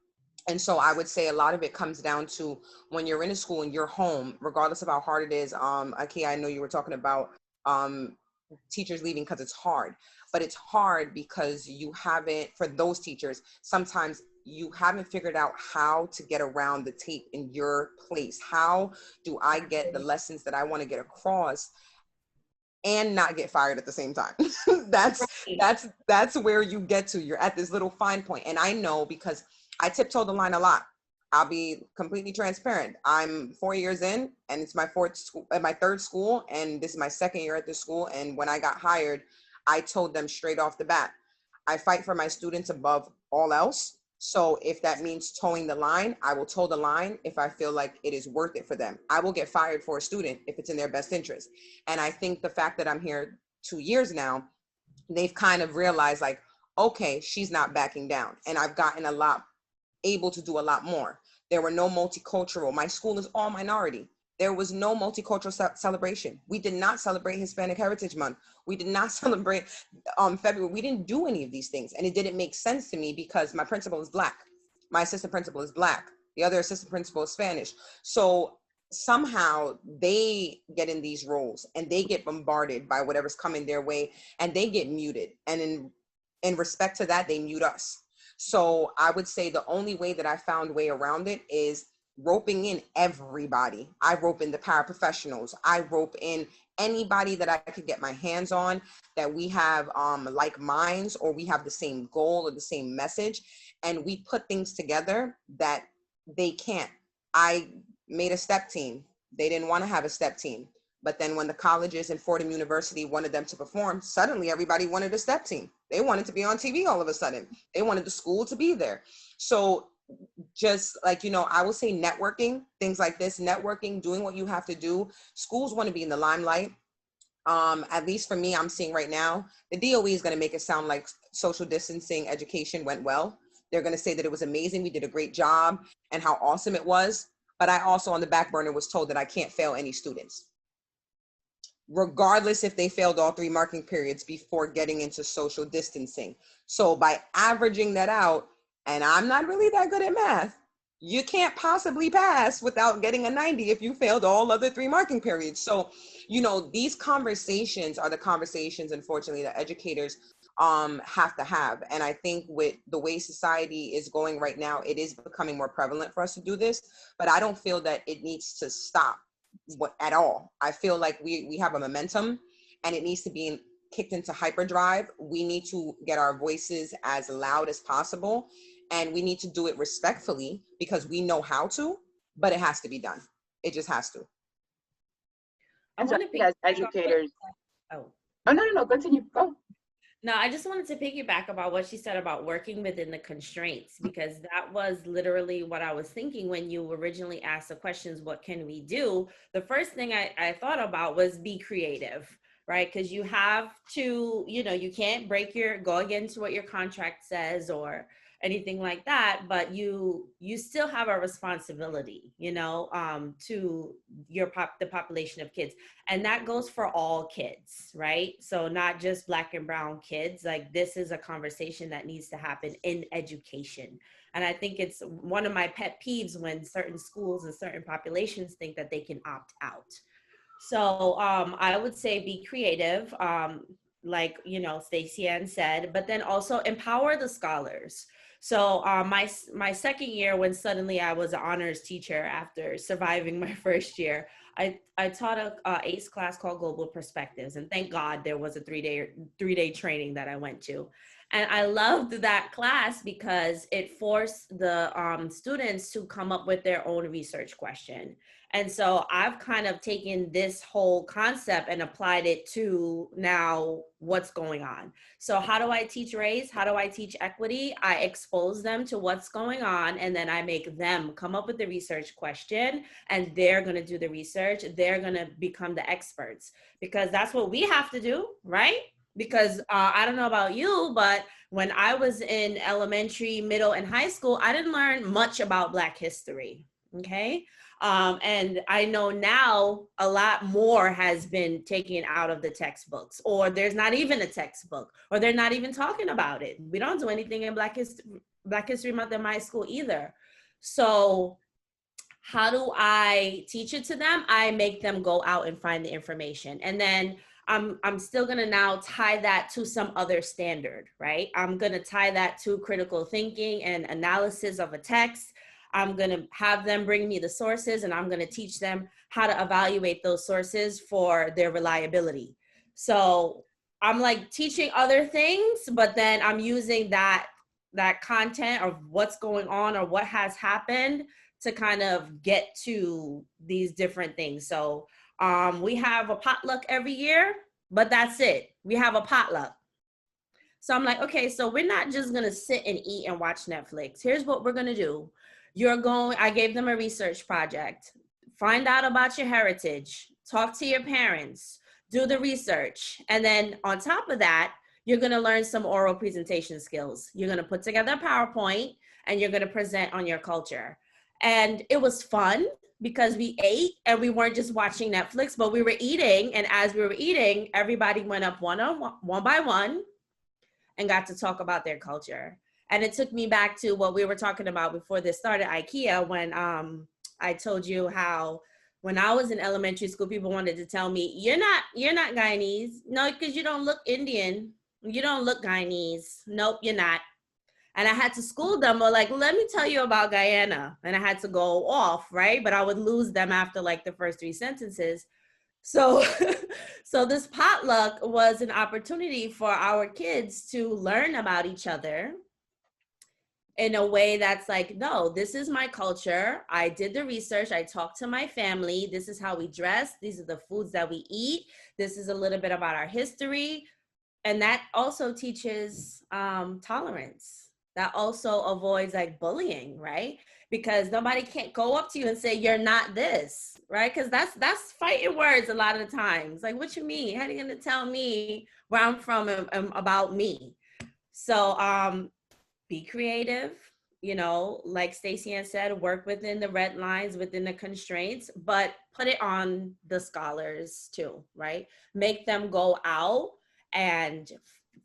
And so I would say a lot of it comes down to when you're in a school and you're home, regardless of how hard it is. Aki, I know you were talking about teachers leaving because it's hard, but it's hard because you haven't, for those teachers, sometimes you haven't figured out how to get around the tape in your place. How do I get the lessons that I want to get across and not get fired at the same time? that's where you get to. You're at this little fine point. And I know because I tiptoe the line a lot. I'll be completely transparent. I'm 4 years in, and it's my third school, and this is my second year at this school. And when I got hired, I told them straight off the bat, I fight for my students above all else. So if that means towing the line, I will toe the line if I feel like it is worth it for them. I will get fired for a student if it's in their best interest. And I think the fact that I'm here 2 years now, they've kind of realized like, okay, she's not backing down. And I've gotten able to do a lot more. There were no multicultural. My school is all minority. There was no multicultural celebration. We did not celebrate Hispanic Heritage Month. We did not celebrate February. We didn't do any of these things. And it didn't make sense to me because my principal is Black. My assistant principal is Black. The other assistant principal is Spanish. So somehow they get in these roles and they get bombarded by whatever's coming their way and they get muted. And in respect to that, they mute us. So I would say the only way that I found way around it is roping in everybody. I rope in the paraprofessionals. I rope in anybody that I could get my hands on, that we have like minds, or we have the same goal or the same message, and we put things together that they can't. I made a step team. They didn't want to have a step team. But then when the colleges and Fordham University wanted them to perform, suddenly everybody wanted a step team. They wanted to be on TV all of a sudden. They wanted the school to be there. So just like, I will say networking, things like this, networking, doing what you have to do. Schools want to be in the limelight. At least for me, I'm seeing right now, the DOE is going to make it sound like social distancing education went well. They're going to say that it was amazing. We did a great job and how awesome it was. But I also on the back burner was told that I can't fail any students, regardless if they failed all 3 marking periods before getting into social distancing. So by averaging that out, and I'm not really that good at math, you can't possibly pass without getting a 90 if you failed all other 3 marking periods. So, these conversations are the conversations, unfortunately, that educators have to have. And I think with the way society is going right now, it is becoming more prevalent for us to do this, but I don't feel that it needs to stop at all. I feel like we have a momentum and it needs to be kicked into hyperdrive. We need to get our voices as loud as possible, and we need to do it respectfully because we know how to, but it has to be done. It just has to. And so as educators. Oh no, continue. Go. No, I just wanted to piggyback about what she said about working within the constraints, because that was literally what I was thinking when you originally asked the questions, what can we do? The first thing I thought about was be creative, right? Because you have to, you can't go against what your contract says or anything like that, but you still have a responsibility, to the population of kids. And that goes for all kids, right? So not just Black and brown kids. Like, this is a conversation that needs to happen in education. And I think it's one of my pet peeves when certain schools and certain populations think that they can opt out. So I would say be creative, like, Stacey Ann said, but then also empower the scholars. So my second year, when suddenly I was an honors teacher after surviving my first year, I taught a ACE class called Global Perspectives, and thank God there was a three-day training that I went to. And I loved that class because it forced the students to come up with their own research question. And so I've kind of taken this whole concept and applied it to now what's going on. So how do I teach race? How do I teach equity? I expose them to what's going on, and then I make them come up with the research question, and they're going to do the research. They're going to become the experts, because that's what we have to do, right? Because I don't know about you, but when I was in elementary, middle, and high school, I didn't learn much about Black history, okay? And I know now a lot more has been taken out of the textbooks, or there's not even a textbook, or they're not even talking about it. We don't do anything in Black History Month in my school either. So how do I teach it to them? I make them go out and find the information. And then I'm still gonna now tie that to some other standard, right? I'm gonna tie that to critical thinking and analysis of a text. I'm gonna have them bring me the sources, and I'm gonna teach them how to evaluate those sources for their reliability. So I'm like teaching other things, but then I'm using that content of what's going on or what has happened to kind of get to these different things. So we have a potluck every year, but that's it. We have a potluck. So I'm like, okay, so we're not just gonna sit and eat and watch Netflix. Here's what we're gonna do. I gave them a research project. Find out about your heritage, talk to your parents, do the research. And then on top of that, you're gonna learn some oral presentation skills. You're gonna put together a PowerPoint, and you're gonna present on your culture. And it was fun because we ate, and we weren't just watching Netflix, but we were eating. And as we were eating, everybody went up one by one and got to talk about their culture. And it took me back to what we were talking about before this started, IKEA, when I told you how when I was in elementary school, people wanted to tell me, you're not Guyanese. No, because you don't look Indian. You don't look Guyanese. Nope, you're not. And I had to school them, or like, let me tell you about Guyana. And I had to go off, right? But I would lose them after like the first 3 sentences. So, so this potluck was an opportunity for our kids to learn about each other in a way that's like, no, this is my culture. I did the research. I talked to my family. This is how we dress. These are the foods that we eat. This is a little bit about our history. And that also teaches tolerance. That also avoids like bullying, right? Because nobody can't go up to you and say, you're not this, right? Because that's fighting words a lot of the times. Like, what you mean? How are you gonna tell me where I'm from and about me? So be creative, like Stacey Ann said, work within the red lines, within the constraints, but put it on the scholars too, right? Make them go out and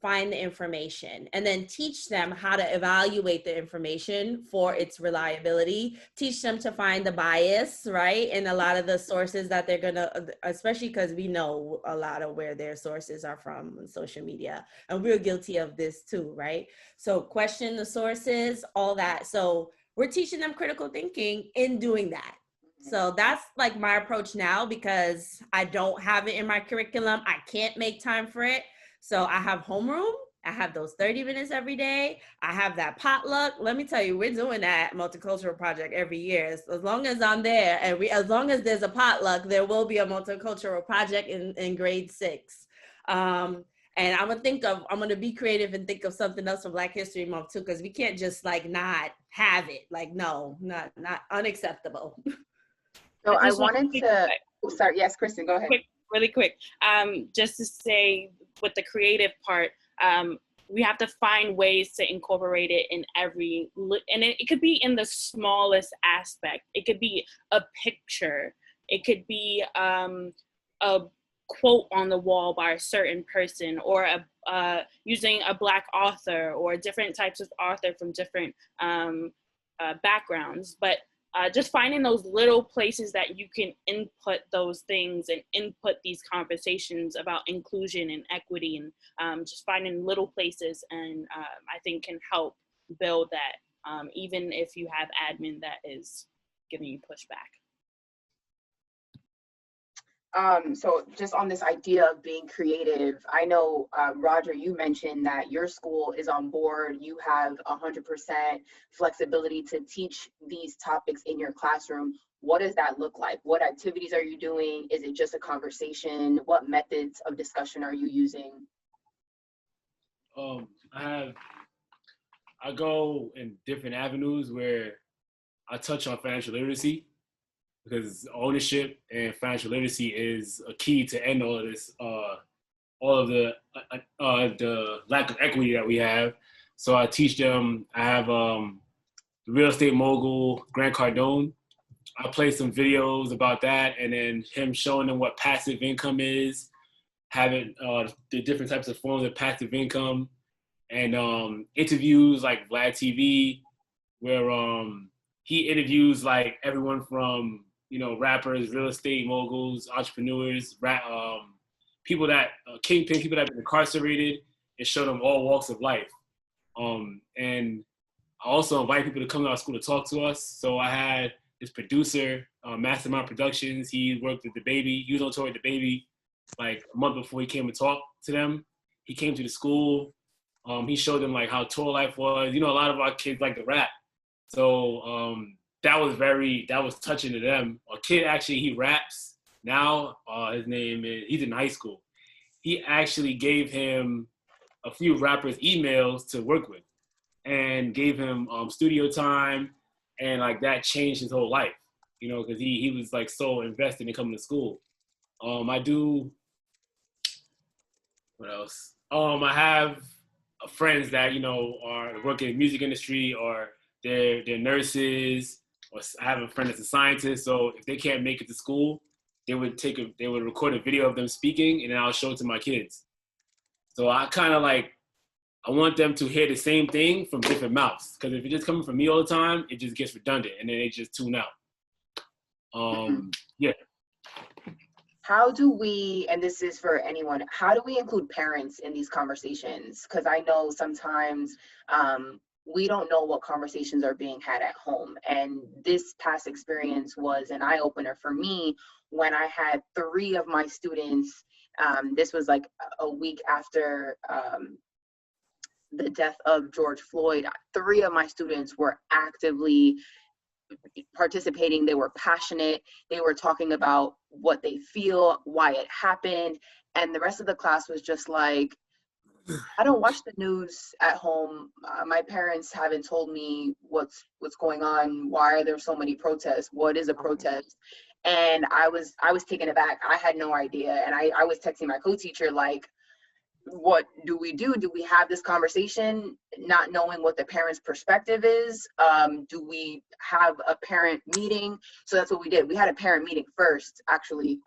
find the information, and then teach them how to evaluate the information for its reliability. Teach them to find the bias, right? In a lot of the sources that they're gonna, especially because we know a lot of where their sources are from on social media, and we're guilty of this too, right? So question the sources, all that. So we're teaching them critical thinking in doing that. So that's like my approach now, because I don't have it in my curriculum. I can't make time for it. So I have homeroom. I have those 30 minutes every day. I have that potluck. Let me tell you, we're doing that multicultural project every year. As long as I'm there, and as long as there's a potluck, there will be a multicultural project in grade 6. And I'm gonna be creative and think of something else for Black History Month too, because we can't just like not have it. Like, no, not unacceptable. So I wanted to, sorry, yes, Kristen, go ahead. Really quick, just to say with the creative part, we have to find ways to incorporate it in every, and it could be in the smallest aspect. It could be a picture. It could be a quote on the wall by a certain person, or using a Black author or different types of author from different backgrounds. But just finding those little places that you can input those things and input these conversations about inclusion and equity, and just finding little places, and I think can help build that, even if you have admin that is giving you pushback. So just on this idea of being creative, I know, Roger, you mentioned that your school is on board. You have 100% flexibility to teach these topics in your classroom. What does that look like? What activities are you doing? Is it just a conversation? What methods of discussion are you using? I go in different avenues where I touch on financial literacy, because ownership and financial literacy is a key to end all of this, all of the lack of equity that we have. So I teach them. I have the real estate mogul Grant Cardone. I play some videos about that, and then him showing them what passive income is, having the different types of forms of passive income, and interviews like Vlad TV, where he interviews like everyone from, you know, rappers, real estate moguls, entrepreneurs, people that kingpin, people that have been incarcerated, and show them all walks of life. And I also invite people to come to our school to talk to us. So I had this producer, Mastermind Productions. He worked with the baby. He was on tour with the baby like a month before he came to talk to them. He came to the school. He showed them like how tour life was. You know, a lot of our kids like to rap. So that was touching to them. A kid actually, he raps now. His name is, he's in high school. He actually gave him a few rappers emails to work with and gave him studio time, and like that changed his whole life, you know, because he was like so invested in coming to school. I do, what else? I have friends that, you know, are working in the music industry, or they're nurses, or I have a friend that's a scientist. So if they can't make it to school, they would record a video of them speaking, and then I'll show it to my kids. So I kind of like, I want them to hear the same thing from different mouths. Because if it's just coming from me all the time, it just gets redundant, and then they just tune out. Yeah. How do we, and this is for anyone, how do we include parents in these conversations? Because I know sometimes we don't know what conversations are being had at home. And this past experience was an eye-opener for me when I had 3 of my students, this was like a week after the death of George Floyd. 3 of my students were actively participating. They were passionate. They were talking about what they feel, why it happened. And the rest of the class was just like, I don't watch the news at home. My parents haven't told me what's going on. Why are there so many protests? What is a protest? And I was taken aback. I had no idea. And I was texting my co-teacher like, what do we do? Do we have this conversation not knowing what the parent's perspective is? Do we have a parent meeting? So that's what we did. We had a parent meeting first, actually,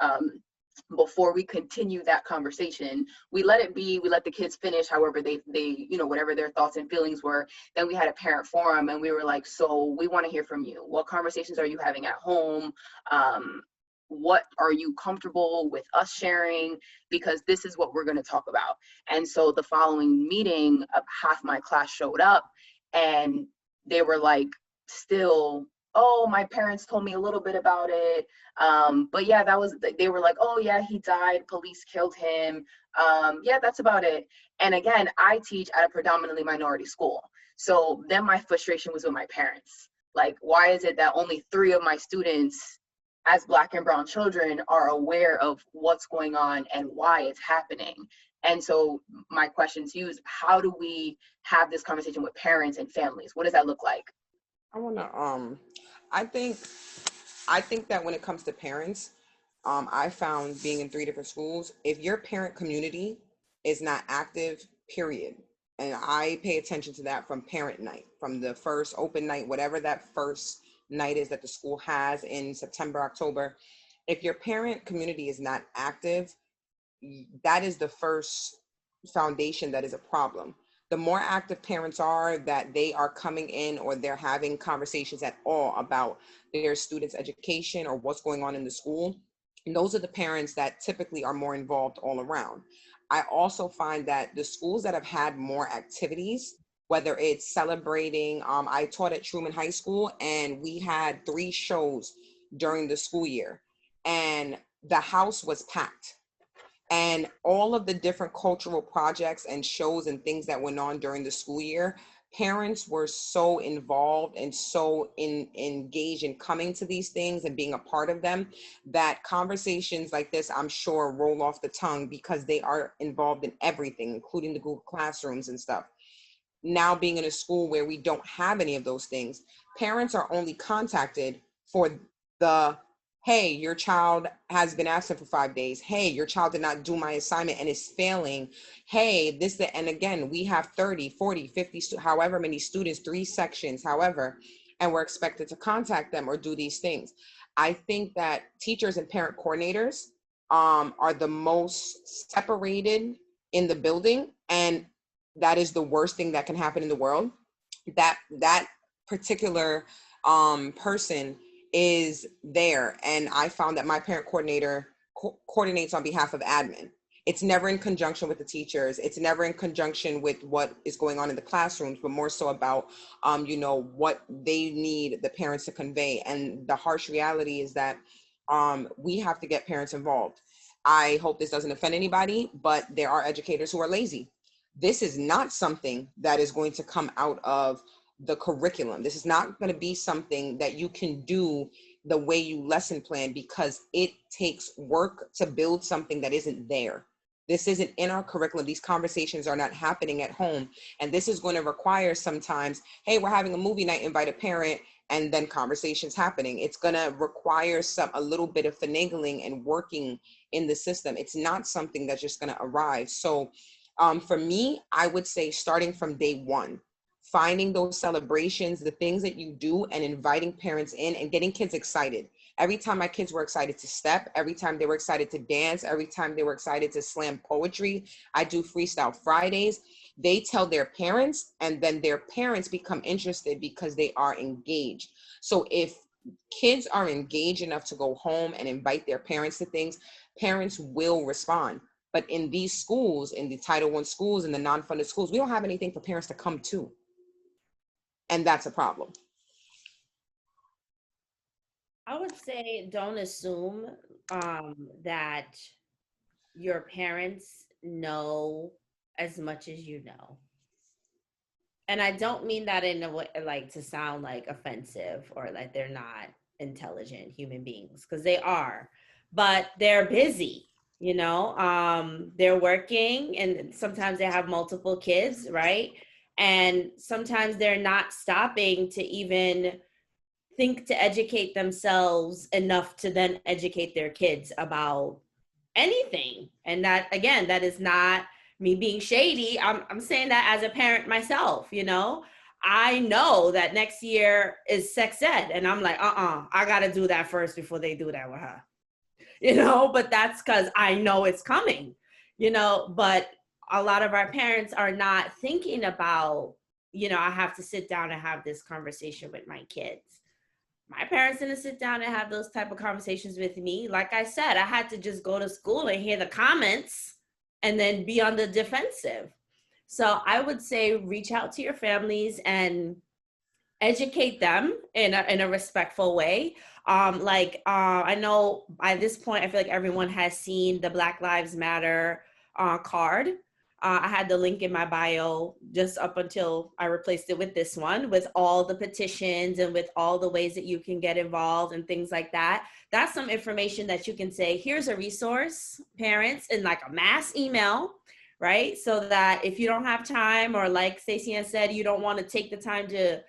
before we continue that conversation. We let it be, we let the kids finish however they you know, whatever their thoughts and feelings were. Then we had a parent forum, and we were like, so we want to hear from you. What conversations are you having at home? What are you comfortable with us sharing? Because this is what we're going to talk about. And so the following meeting, half my class showed up, and they were like, still, oh, my parents told me a little bit about it. But yeah, they were like, oh yeah, he died, police killed him. Yeah, that's about it. And again, I teach at a predominantly minority school. So then my frustration was with my parents. Like, why is it that only 3 of my students as Black and brown children are aware of what's going on and why it's happening? And so my question to you is, how do we have this conversation with parents and families? What does that look like? I want to, I think that when it comes to parents, I found being in 3 different schools, if your parent community is not active, period. And I pay attention to that from parent night, from the first open night, whatever that first night is that the school has in September, October. If your parent community is not active, that is the first foundation that is a problem. The more active parents are, that they are coming in or they're having conversations at all about their students' education or what's going on in the school, and those are the parents that typically are more involved all around. I also find that the schools that have had more activities whether it's celebrating. I taught at Truman High School, and we had 3 shows during the school year, and the house was packed. And all of the different cultural projects and shows and things that went on during the school year, parents were so involved and so engaged in coming to these things and being a part of them, that conversations like this, I'm sure, roll off the tongue because they are involved in everything, including the Google Classrooms and stuff. Now being in a school where we don't have any of those things, parents are only contacted for the, hey, your child has been absent for 5 days. Hey, your child did not do my assignment and is failing. Hey, this, that. And again, we have 30, 40, 50, however many students, 3 sections, however, and we're expected to contact them or do these things. I think that teachers and parent coordinators are the most separated in the building, and that is the worst thing that can happen in the world. That particular person is there, and I found that my parent coordinator coordinates on behalf of admin. It's never in conjunction with the teachers. It's never in conjunction with what is going on in the classrooms, but more so about what they need the parents to convey. And the harsh reality is that we have to get parents involved. I hope this doesn't offend anybody, but there are educators who are lazy. This is not something that is going to come out of the curriculum. This is not going to be something that you can do the way you lesson plan, because it takes work to build something that isn't there. This isn't in our curriculum. These conversations are not happening at home. And this is going to require sometimes, hey, we're having a movie night, invite a parent, and then conversations happening. It's going to require a little bit of finagling and working in the system. It's not something that's just going to arrive. So for me, I would say starting from day one, finding those celebrations, the things that you do, and inviting parents in and getting kids excited. Every time my kids were excited to step, every time they were excited to dance, every time they were excited to slam poetry, I do Freestyle Fridays. They tell their parents, and then their parents become interested because they are engaged. So if kids are engaged enough to go home and invite their parents to things, parents will respond. But in these schools, in the Title I schools, in the non-funded schools, we don't have anything for parents to come to. And that's a problem. I would say don't assume that your parents know as much as you know. And I don't mean that in a way like to sound like offensive or like they're not intelligent human beings, because they are, but they're busy. They're working, and sometimes they have multiple kids, right? And sometimes they're not stopping to even think to educate themselves enough to then educate their kids about anything. And that, again, that is not me being shady. I'm saying that as a parent myself. I know that next year is sex ed, and I'm like, I gotta do that first before they do that with her. But that's because I know it's coming, but a lot of our parents are not thinking about, I have to sit down and have this conversation with my kids. My parents didn't sit down and have those type of conversations with me. Like I said, I had to just go to school and hear the comments and then be on the defensive. So I would say reach out to your families and educate them in a respectful way. I know by this point, I feel like everyone has seen the Black Lives Matter card. I had the link in my bio just up until I replaced it with this one, with all the petitions and with all the ways that you can get involved and things like that. That's some information that you can say, here's a resource, parents, in like a mass email, right? So that if you don't have time, or like Stacey Ann said, you don't want to take the time to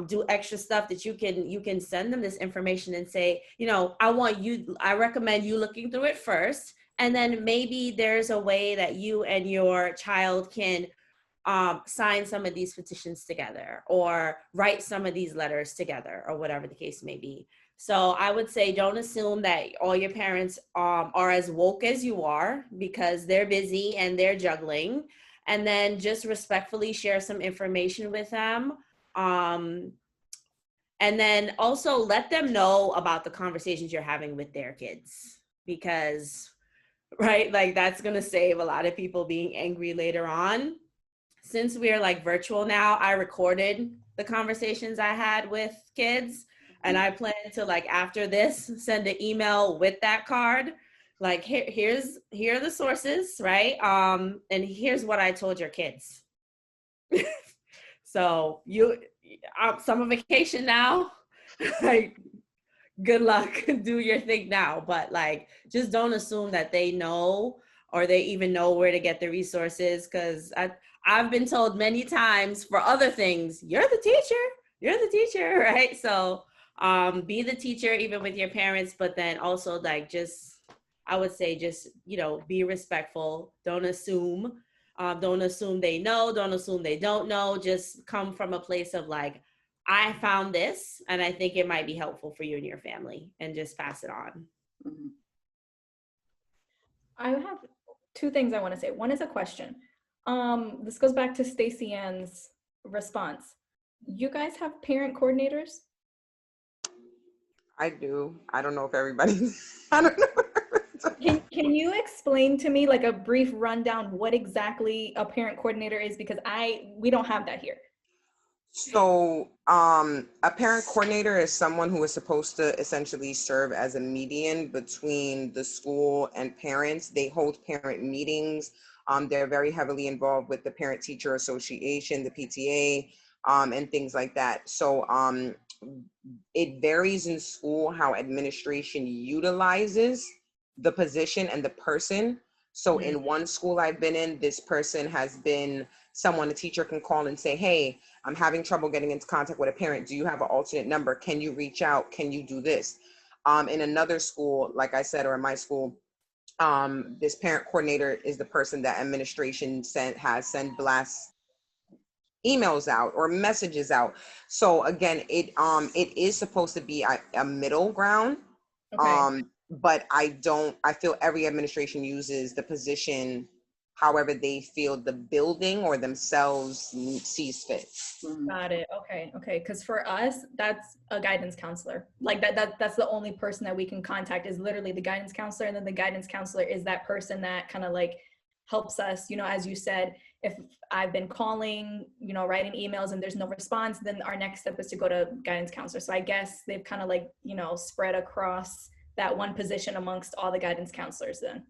do extra stuff, that you can send them this information and say, I recommend you looking through it first. And then maybe there's a way that you and your child can sign some of these petitions together, or write some of these letters together, or whatever the case may be. So I would say don't assume that all your parents are as woke as you are, because they're busy and they're juggling. And then just respectfully share some information with them. And then also let them know about the conversations you're having with their kids, because, right, like that's going to save a lot of people being angry later on. since we are like virtual now, I recorded the conversations I had with kids, and I plan to, like, after this, send an email with that card. Like, here are the sources, right? And here's what I told your kids. So summer vacation now, like, good luck, do your thing now. But like, just don't assume that they know or they even know where to get the resources. Cause I've been told many times for other things, you're the teacher, right? So be the teacher even with your parents, but then also like I would say just, be respectful. Don't assume they know, don't assume they don't know. Just come from a place of like, I found this and I think it might be helpful for you and your family, and just pass it on. Mhm. I have two things I want to say. One is a question. This goes back to Stacey Ann's response. You guys have parent coordinators? I do. I don't know if everybody, I don't know. Can you explain to me, like, a brief rundown what exactly a parent coordinator is? Because we don't have that here. So a parent coordinator is someone who is supposed to essentially serve as a median between the school and parents. They hold parent meetings. They're very heavily involved with the Parent Teacher Association, the PTA, and things like that. So it varies in school how administration utilizes the position and the person. So in one school I've been in, this person has been someone a teacher can call and say, hey, I'm having trouble getting into contact with a parent. Do you have an alternate number? Can you reach out? Can you do this? In another school, like I said, or in my school, this parent coordinator is the person that administration has sent blast emails out or messages out. So again, it is supposed to be a middle ground. Okay. But I feel every administration uses the position however they feel the building or themselves sees fit. Got it. Okay. Because for us, that's a guidance counselor. Like that's the only person that we can contact is literally the guidance counselor. And then the guidance counselor is that person that kind of like helps us, as you said, if I've been calling, writing emails and there's no response, then our next step is to go to guidance counselor. So I guess they've kind of like, spread across that one position amongst all the guidance counselors then.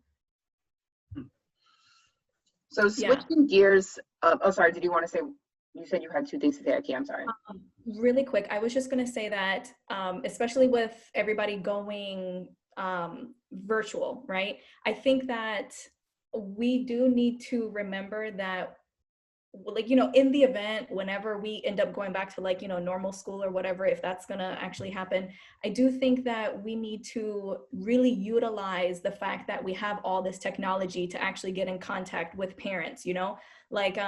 So switching gears, sorry, did you want to say, you said you had two things to say, okay, I'm sorry. Really quick, I was just going to say that, especially with everybody going virtual, right? I think that we do need to remember that, like, in the event, whenever we end up going back to like, normal school or whatever, if that's going to actually happen, I do think that we need to really utilize the fact that we have all this technology to actually get in contact with parents, like,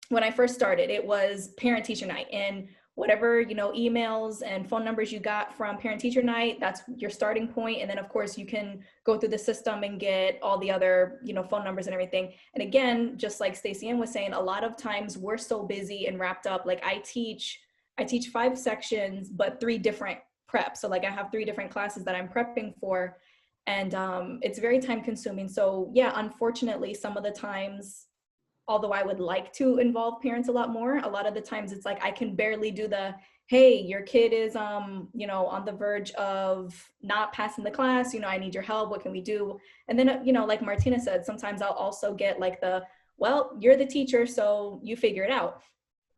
when I first started, it was parent teacher night, and whatever, emails and phone numbers you got from parent teacher night, that's your starting point. And then of course you can go through the system and get all the other, phone numbers and everything. And again, just like Stacey Ann was saying, a lot of times we're so busy and wrapped up. Like I teach 5 sections, but 3 different preps. So like I have 3 different classes that I'm prepping for, and it's very time consuming. So yeah, unfortunately, some of the times, although I would like to involve parents a lot more, a lot of the times it's like I can barely do the, hey, your kid is on the verge of not passing the class, I need your help, what can we do? And then like Martina said, sometimes I'll also get like well, you're the teacher, so you figure it out,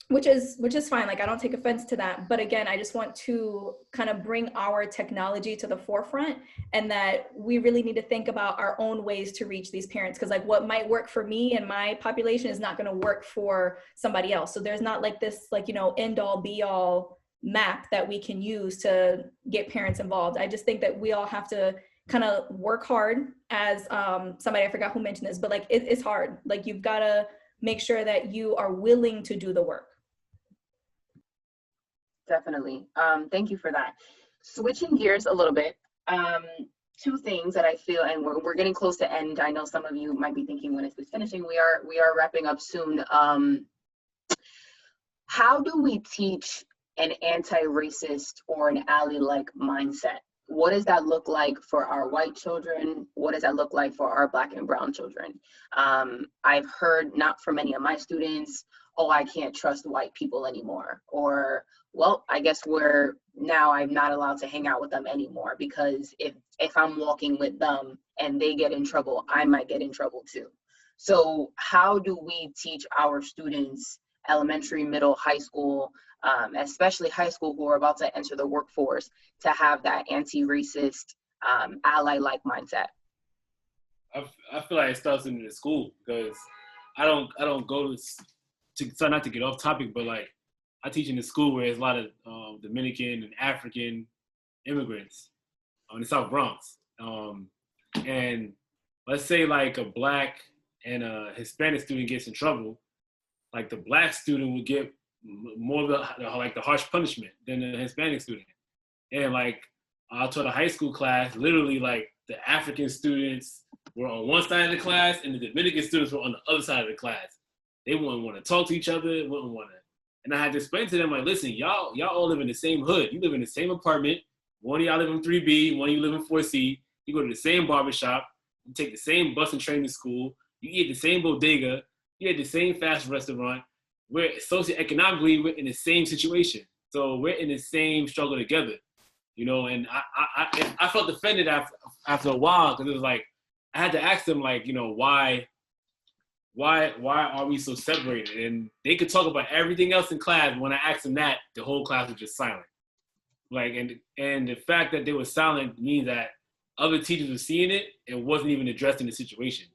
which is fine. Like I don't take offense to that, but again, I just want to kind of bring our technology to the forefront, and that we really need to think about our own ways to reach these parents, because like what might work for me and my population is not going to work for somebody else. So there's not like this like end all be all map that we can use to get parents involved. I just think that we all have to kind of work hard, as somebody, I forgot who mentioned this, but like it's hard. Like you've got to make sure that you are willing to do the work. Definitely. Thank you for that. Switching gears a little bit, 2 things that I feel, and we're getting close to end. I know some of you might be thinking when is this finishing? We are wrapping up soon. How do we teach an anti-racist or an ally-like mindset what does that look like for our white children? What does that look like for our Black and brown children? I've heard, not from many of my students, oh, I can't trust white people anymore. Or, well, I guess I'm not allowed to hang out with them anymore, because if I'm walking with them and they get in trouble, I might get in trouble too. So how do we teach our students, elementary, middle, high school, especially high school, who are about to enter the workforce, to have that anti-racist, ally-like mindset? I feel like it starts in the school, because I don't go to try not to get off topic, but like I teach in the school where there's a lot of Dominican and African immigrants in the South Bronx, and let's say like a Black and a Hispanic student gets in trouble, like the Black student would get more of the harsh punishment than the Hispanic student. And like I taught a high school class, literally like the African students were on one side of the class and the Dominican students were on the other side of the class. They wouldn't want to talk to each other, wouldn't want to. And I had to explain to them, like, listen, y'all all live in the same hood. You live in the same apartment. One of y'all live in 3B, one of you live in 4C. You go to the same barbershop. You take the same bus and train to school. You eat the same bodega. You eat the same fast restaurant. We're socioeconomically, we're in the same situation. So we're in the same struggle together, you know. And I felt offended after a while, because it was like, I had to ask them, like, you know, why are we so separated? And they could talk about everything else in class. When I asked them that, the whole class was just silent. Like, and the fact that they were silent means that other teachers were seeing it and wasn't even addressing the situation,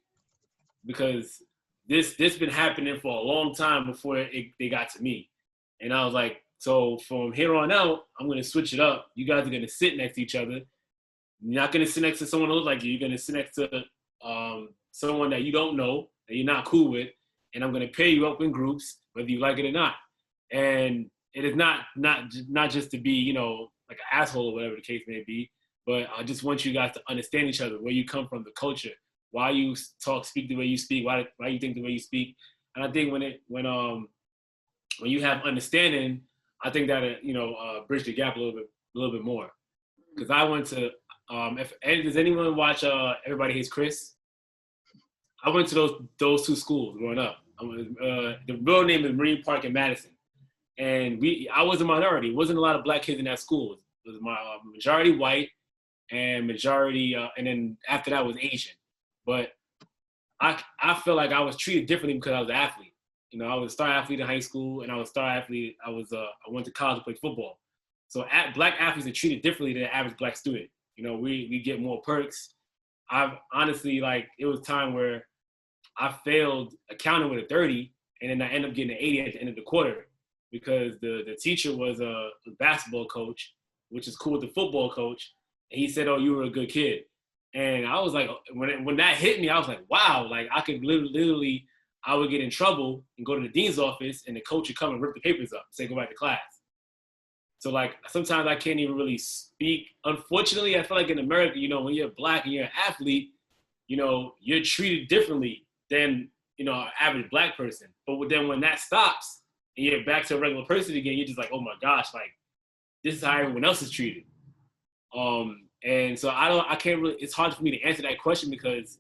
because this been happening for a long time before they got to me. And I was like, so from here on out, I'm going to switch it up. You guys are going to sit next to each other. You're not going to sit next to someone who looks like you. You're going to sit next to someone that you don't know, that you're not cool with, and I'm going to pair you up in groups, whether you like it or not. And it is not just to be, you know, like an asshole or whatever the case may be, but I just want you guys to understand each other, where you come from, the culture, why you speak the way you speak, why you think the way you speak. And I think when you have understanding, I think that bridge the gap a little bit more. Because I went to does anyone watch Everybody Hates Chris? I went to those two schools growing up. The real name is Marine Park in Madison, and I was a minority. It wasn't a lot of Black kids in that school. It was majority white and majority, and then after that was Asian. But I feel like I was treated differently because I was an athlete. You know, I was a star athlete in high school, and I was a star athlete. I went to college to play football. So Black athletes are treated differently than the average Black student. You know, we get more perks. I've honestly, like, it was time where I failed accounting with a 30, and then I ended up getting an 80 at the end of the quarter, because the teacher was a basketball coach, which is cool with the football coach, and he said, "Oh, you were a good kid." And I was like, when that hit me, I was like, wow, like I could literally, I would get in trouble and go to the dean's office, and the coach would come and rip the papers up and say, go back to class. So like, sometimes I can't even really speak. Unfortunately, I feel like in America, you know, when you're Black and you're an athlete, you know, you're treated differently than, you know, an average Black person. But then when that stops and you're back to a regular person again, you're just like, oh my gosh, like, this is how everyone else is treated. And so I can't really, it's hard for me to answer that question, because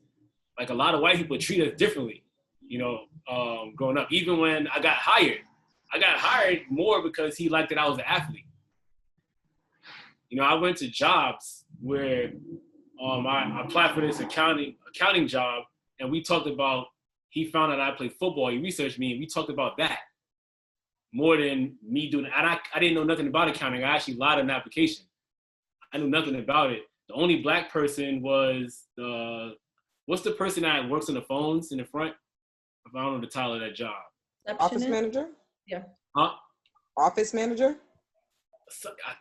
like a lot of white people treat us differently, you know, growing up. Even when I got hired more because he liked that I was an athlete. You know, I went to jobs where I applied for this accounting job, and we talked about, he found out I played football, he researched me, and we talked about that more than me doing it. I didn't know nothing about accounting. I actually lied on the application. I knew nothing about it. The only Black person was what's the person that works on the phones in the front? I don't know the title of that job. Office manager? Yeah. Huh? Office manager?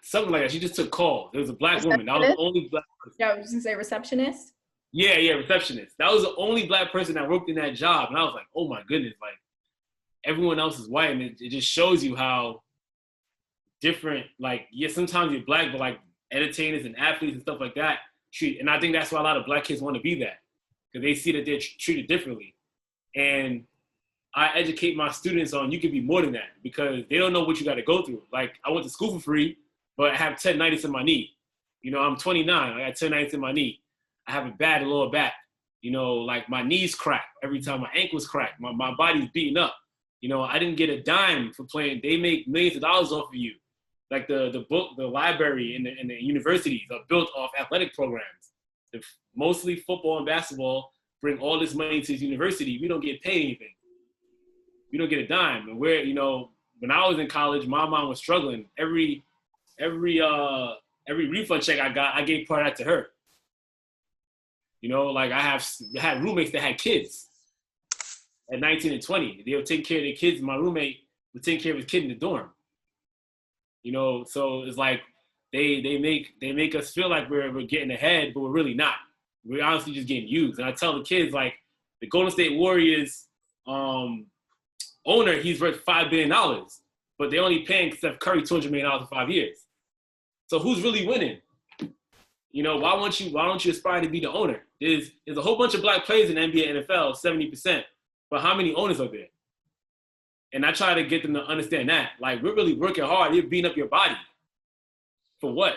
Something like that. She just took calls. There was a Black woman. That was the only Black person. Yeah, I was gonna say receptionist. Yeah, receptionist. That was the only Black person that worked in that job. And I was like, oh my goodness, like everyone else is white. And it just shows you how different, like, yeah, sometimes you're Black, but like entertainers and athletes and stuff like that treat. And I think that's why a lot of Black kids want to be that, because they see that they're treated differently. And I educate my students on, you can be more than that, because they don't know what you got to go through. Like, I went to school for free, but I have 10 nights in my knee. You know, I'm 29. I got tendonitis in my knee. I have a bad lower back. You know, like my knees crack every time, my ankles crack. My body's beaten up. You know, I didn't get a dime for playing. They make millions of dollars off of you. Like the book, the library, and the universities are built off athletic programs. Mostly football and basketball bring all this money to the university. We don't get paid anything. We don't get a dime. And we're, you know, when I was in college, my mom was struggling. Every refund check I got, I gave part of that to her. You know, like I had roommates that had kids at 19 and 20. They would take care of their kids. My roommate would take care of his kid in the dorm. You know, so it's like they make us feel like we're getting ahead, but we're really not. We're honestly just getting used. And I tell the kids, like, the Golden State Warriors owner, he's worth $5 billion, but they only paying Steph Curry $200 million for 5 years. So who's really winning? You know, why don't you aspire to be the owner? There's a whole bunch of black players in the NBA and NFL, 70%, but how many owners are there? And I try to get them to understand that. Like, we're really working hard. You're beating up your body. For what?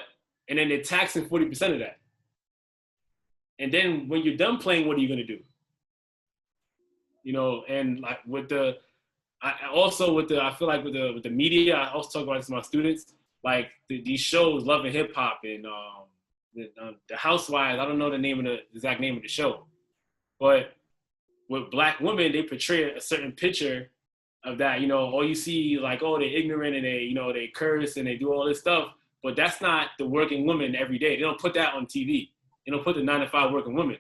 And then they're taxing 40% of that. And then when you're done playing, what are you going to do? You know, and like I feel like with the media, I also talk about this to my students, like these shows, Love and Hip Hop and the Housewives, I don't know the exact name of the show, but with black women, they portray a certain picture of that. You know, all you see, like, oh, they're ignorant and they curse and they do all this stuff, but that's not the working woman every day. They don't put that on TV. They don't put the 9-to-5 working woman.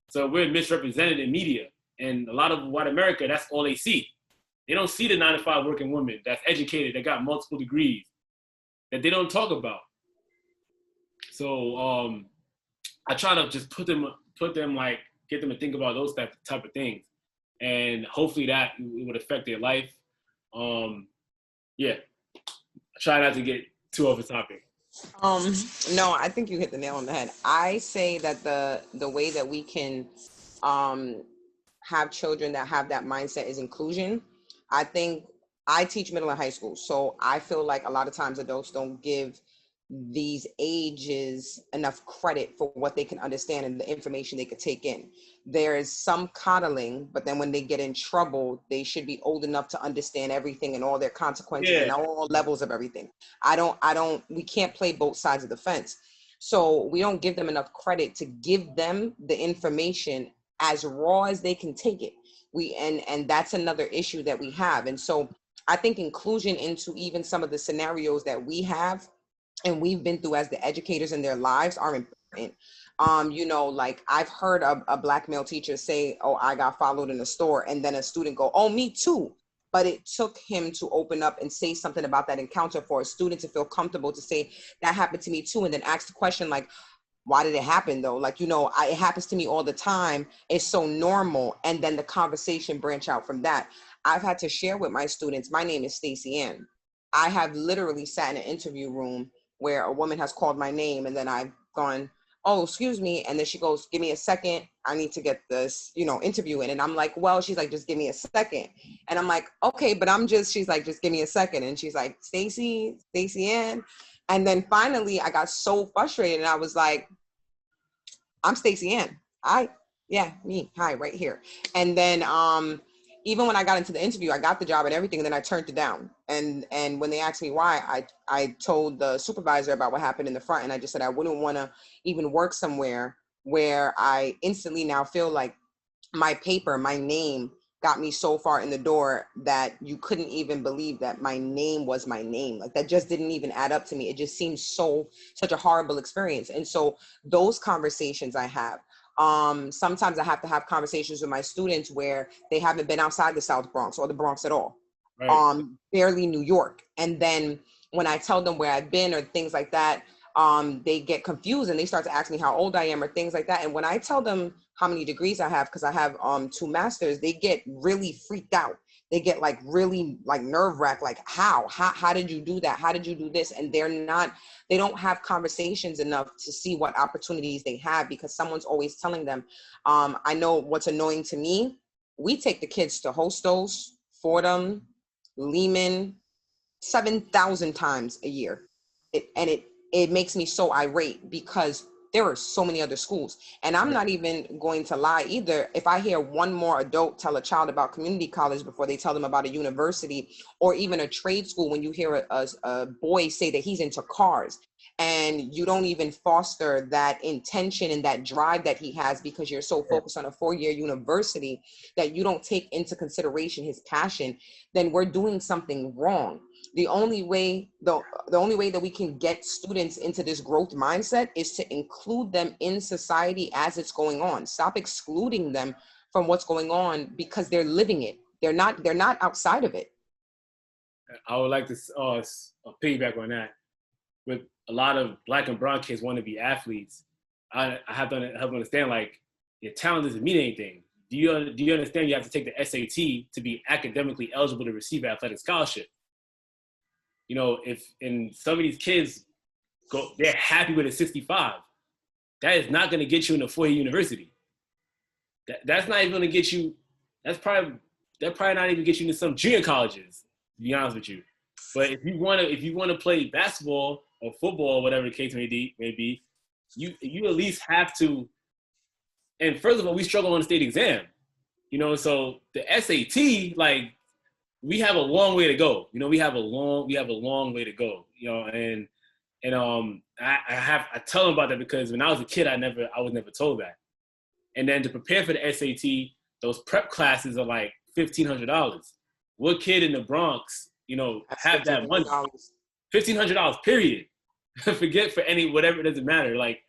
So we're misrepresented in media. And a lot of white America, that's all they see. They don't see the 9-to-5 working woman that's educated, that got multiple degrees, that they don't talk about. So I try to just put them like, get them to think about those type of things. And hopefully that would affect their life. Yeah, I try not to get too off the topic. No, I think you hit the nail on the head. I say that the way that we can have children that have that mindset is inclusion. I think I teach middle and high school, so I feel like a lot of times adults don't give these ages enough credit for what they can understand and the information they could take in. There is some coddling, but then when they get in trouble, they should be old enough to understand everything and all their consequences and all levels of everything. We can't play both sides of the fence. So we don't give them enough credit to give them the information as raw as they can take it. And that's another issue that we have. And so I think inclusion into even some of the scenarios that we have and we've been through as the educators in their lives are important. You know, like I've heard a black male teacher say, oh, I got followed in the store, and then a student go, oh, me too. But it took him to open up and say something about that encounter for a student to feel comfortable to say that happened to me too. And then ask the question, like, why did it happen though? Like, you know, it happens to me all the time. It's so normal. And then the conversation branch out from that. I've had to share with my students, my name is Stacey Ann. I have literally sat in an interview room where a woman has called my name and then I've gone, oh, excuse me. And then she goes, give me a second. I need to get this, you know, interview in. And I'm like, well, she's like, just give me a second. And I'm like, okay, but she's like, just give me a second. And she's like, Stacey Ann. And then finally I got so frustrated and I was like, I'm Stacey Ann. Me, hi, right here. And then even when I got into the interview, I got the job and everything, and then I turned it down. And when they asked me why, I told the supervisor about what happened in the front, and I just said I wouldn't want to even work somewhere where I instantly now feel like my paper, my name got me so far in the door that you couldn't even believe that my name was my name. Like that just didn't even add up to me. It just seemed such a horrible experience. And so those conversations I have. Sometimes I have to have conversations with my students where they haven't been outside the South Bronx or the Bronx at all, right. Barely New York. And then when I tell them where I've been or things like that, they get confused and they start to ask me how old I am or things like that. And when I tell them how many degrees I have, because I have 2 masters, they get really freaked out. They get like really like nerve wracked, like how did you do that? How did you do this? And they don't have conversations enough to see what opportunities they have because someone's always telling them. I know what's annoying to me. We take the kids to Hostos, Fordham, Lehman, 7,000 times a year. it makes me so irate because there are so many other schools. And I'm not even going to lie either. If I hear one more adult tell a child about community college before they tell them about a university or even a trade school, when you hear a boy say that he's into cars and you don't even foster that intention and that drive that he has because you're so focused on a 4-year university that you don't take into consideration his passion, then we're doing something wrong. The only way that we can get students into this growth mindset is to include them in society as it's going on. Stop excluding them from what's going on because they're living it. They're not outside of it. I would like to piggyback on that. With a lot of Black and brown kids want to be athletes, I have to help understand, like, your talent doesn't mean anything. Do you understand you have to take the SAT to be academically eligible to receive an athletic scholarship? You know, if in some of these kids they're happy with a 65, that is not going to get you in a 4-year university. That's not even going to get you. That probably not even get you into some junior colleges, to be honest with you. But if you want to play basketball or football or whatever the case may be, you at least have to. And first of all, we struggle on the state exam, you know. So the SAT, like, we have a long way to go. You know, we have a long way to go. You know, and I tell them about that because when I was a kid, I was never told that. And then to prepare for the SAT, those prep classes are like $1,500. What kid in the Bronx, you know, have that money? $1,500, period. Forget for whatever, it doesn't matter. Like,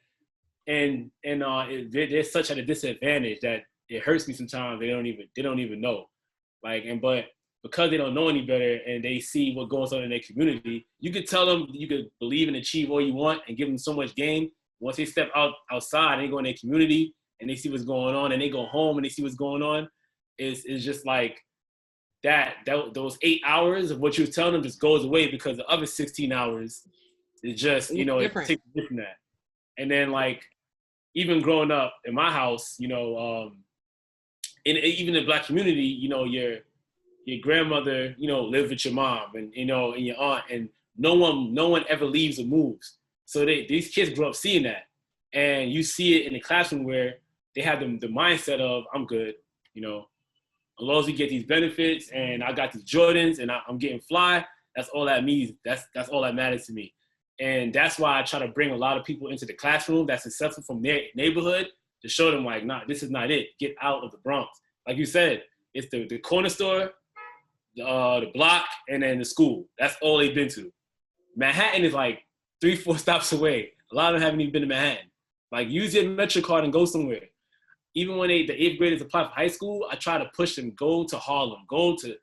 they're such at a disadvantage that it hurts me sometimes. They don't even know. Like, but because they don't know any better and they see what goes on in their community, you could tell them you could believe and achieve all you want and give them so much game. Once they step outside and they go in their community and they see what's going on and they go home and they see what's going on, it's just like those 8 hours of what you were telling them just goes away because the other 16 hours is just, you know, different. It takes different that. And then, like, even growing up in my house, you know, even in the Black community, you know, your grandmother, you know, lived with your mom and, you know, and your aunt, and no one ever leaves or moves. So these kids grow up seeing that. And you see it in the classroom where they have the mindset of, I'm good, you know, as long as we get these benefits and I got these Jordans and I'm getting fly, that's all that means. That's all that matters to me. And that's why I try to bring a lot of people into the classroom that's successful from their neighborhood to show them, like, nah, this is not it. Get out of the Bronx. Like you said, it's the corner store, the block, and then the school. That's all they've been to. Manhattan is like 3-4 stops away. A lot of them haven't even been to Manhattan. Like, use your Metro card and go somewhere. Even when the 8th graders apply for high school, I try to push them, go to Harlem, go to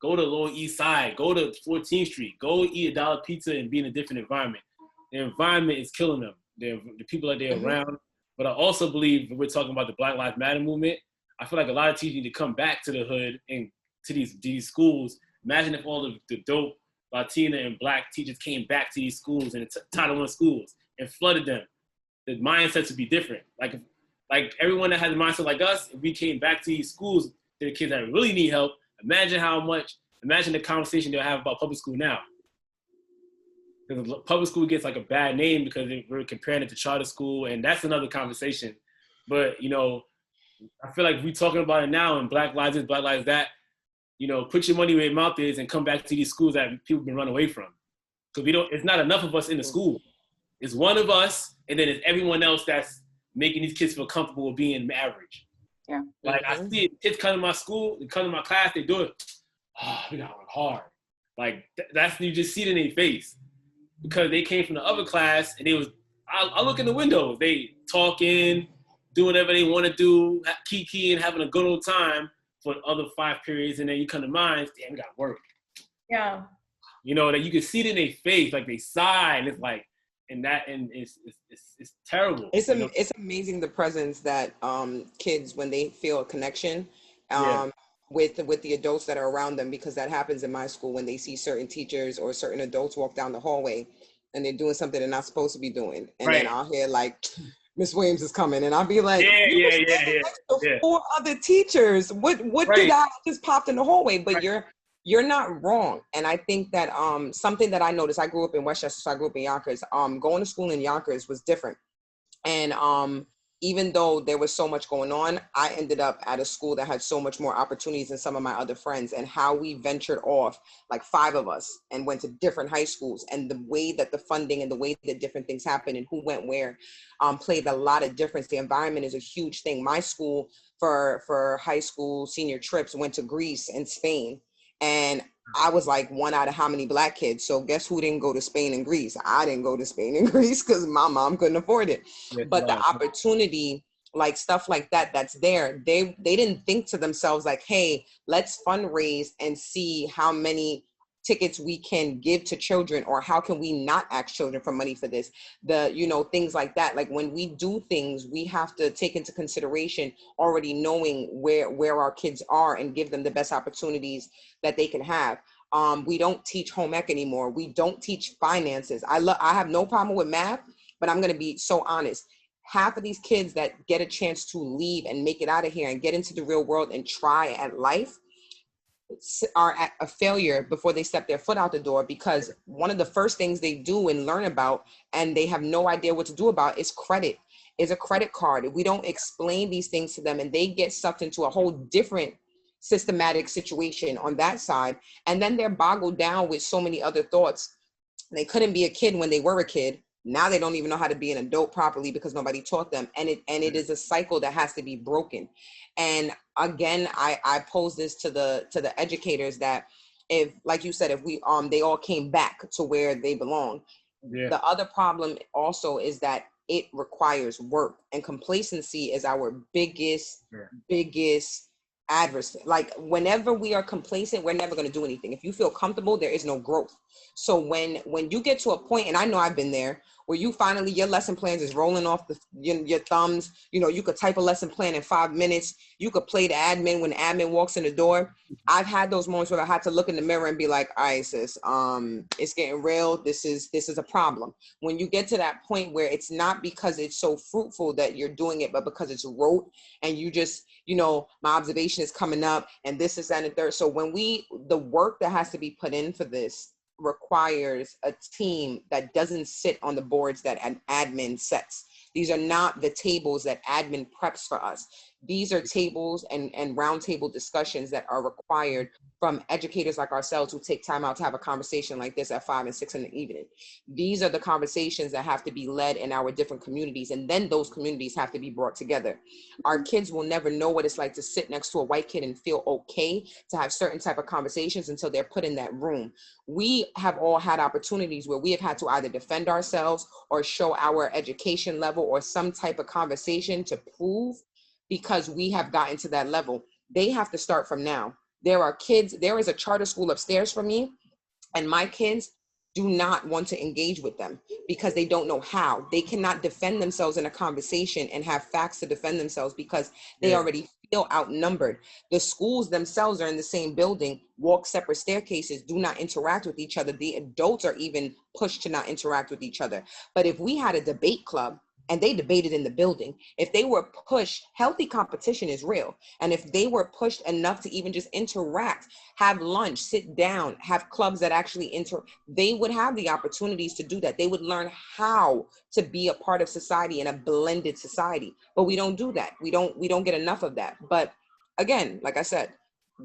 Lower East Side, go to 14th Street, go eat a dollar pizza and be in a different environment. The environment is killing them. The people that they're around. But I also believe when we're talking about the Black Lives Matter movement, I feel like a lot of teachers need to come back to the hood and to these schools. Imagine if all of the dope Latina and Black teachers came back to these schools and Title I schools and flooded them. The mindsets would be different. Like everyone that has a mindset like us, if we came back to these schools, to the kids that really need help, imagine the conversation they'll have about public school now. Because public school gets like a bad name because we're comparing it to charter school, and that's another conversation. But, you know, I feel like we're talking about it now, and Black Lives this, Black Lives that. You know, put your money where your mouth is and come back to these schools that people have been running away from. Because it's not enough of us in the school. It's one of us, and then it's everyone else that's making these kids feel comfortable with being average. Yeah. Like, I see it, kids come to my school, they come to my class, they do it. Oh, we gotta work hard. Like, that's, you just see it in their face. Because they came from the other class, and I look in the window, they talking, doing whatever they want to do, kikiing, having a good old time for the other 5 periods, and then you come to mine, damn, we gotta work. Yeah. You know, that you can see it in their face, like they sigh, and it's like, and it's terrible. It's amazing the presence that kids, when they feel a connection with the adults that are around them, because that happens in my school when they see certain teachers or certain adults walk down the hallway and they're doing something they're not supposed to be doing, and then I'll hear like, Miss Williams is coming, and I'll be like, next to 4 other teachers. What did I just popped in the hallway? But you're not wrong. And I think that something that I noticed, I grew up in Westchester, so I grew up in Yonkers. Going to school in Yonkers was different. And even though there was so much going on, I ended up at a school that had so much more opportunities than some of my other friends. And how we ventured off, like 5 of us, and went to different high schools, and the way that the funding and the way that different things happened and who went where played a lot of difference. The environment is a huge thing. My school for high school senior trips went to Greece and Spain. And I was like one out of how many Black kids? So guess who didn't go to Spain and Greece? I didn't go to Spain and Greece because my mom couldn't afford it. Yes, But the right. opportunity, like stuff like that, that's there. They didn't think to themselves like, hey, let's fundraise and see how many tickets we can give to children, or how can we not ask children for money for this? Things like that. Like when we do things, we have to take into consideration already knowing where our kids are and give them the best opportunities that they can have. We don't teach home ec anymore. We don't teach finances. I have no problem with math, but I'm going to be so honest. Half of these kids that get a chance to leave and make it out of here and get into the real world and try at life are at a failure before they step their foot out the door, because one of the first things they do and learn about, and they have no idea what to do about, is credit, is a credit card. We don't explain these things to them, and they get sucked into a whole different systematic situation on that side. And then they're boggled down with so many other thoughts. They couldn't be a kid when they were a kid. Now they don't even know how to be an adult properly because nobody taught them. And it is a cycle that has to be broken. And again, I pose this to the educators, that if, like you said, if we they all came back to where they belong. Yeah. The other problem also is that it requires work, and complacency is our biggest adversary. Like whenever we are complacent, we're never going to do anything. If you feel comfortable, there is no growth. So when you get to a point, and I know I've been there, where you finally, your lesson plans is rolling off your thumbs. You could type a lesson plan in 5 minutes. You could play the admin when the admin walks in the door. I've had those moments where I had to look in the mirror and be like, all right, sis, it's getting real. This is a problem. When you get to that point where it's not because it's so fruitful that you're doing it, but because it's rote, and you just, my observation is coming up, and this is that and the third. So when the work that has to be put in for this requires a team that doesn't sit on the boards that an admin sets. These are not the tables that admin preps for us. These are tables and roundtable discussions that are required from educators like ourselves, who take time out to have a conversation like this at 5 and 6 in the evening. These are the conversations that have to be led in our different communities, and then those communities have to be brought together. Our kids will never know what it's like to sit next to a white kid and feel okay to have certain type of conversations until they're put in that room. We have all had opportunities where we have had to either defend ourselves or show our education level or some type of conversation to prove, because we have gotten to that level. They have to start from now. There is a charter school upstairs from me, and my kids do not want to engage with them because they don't know how. They cannot defend themselves in a conversation and have facts to defend themselves because they already feel outnumbered. The schools themselves are in the same building, walk separate staircases, do not interact with each other. The adults are even pushed to not interact with each other. But if we had a debate club, and they debated in the building, if they were pushed, healthy competition is real. And if they were pushed enough to even just interact, have lunch, sit down, have clubs that actually they would have the opportunities to do that. They would learn how to be a part of society in a blended society. But we don't do that. We don't get enough of that. But again, like I said,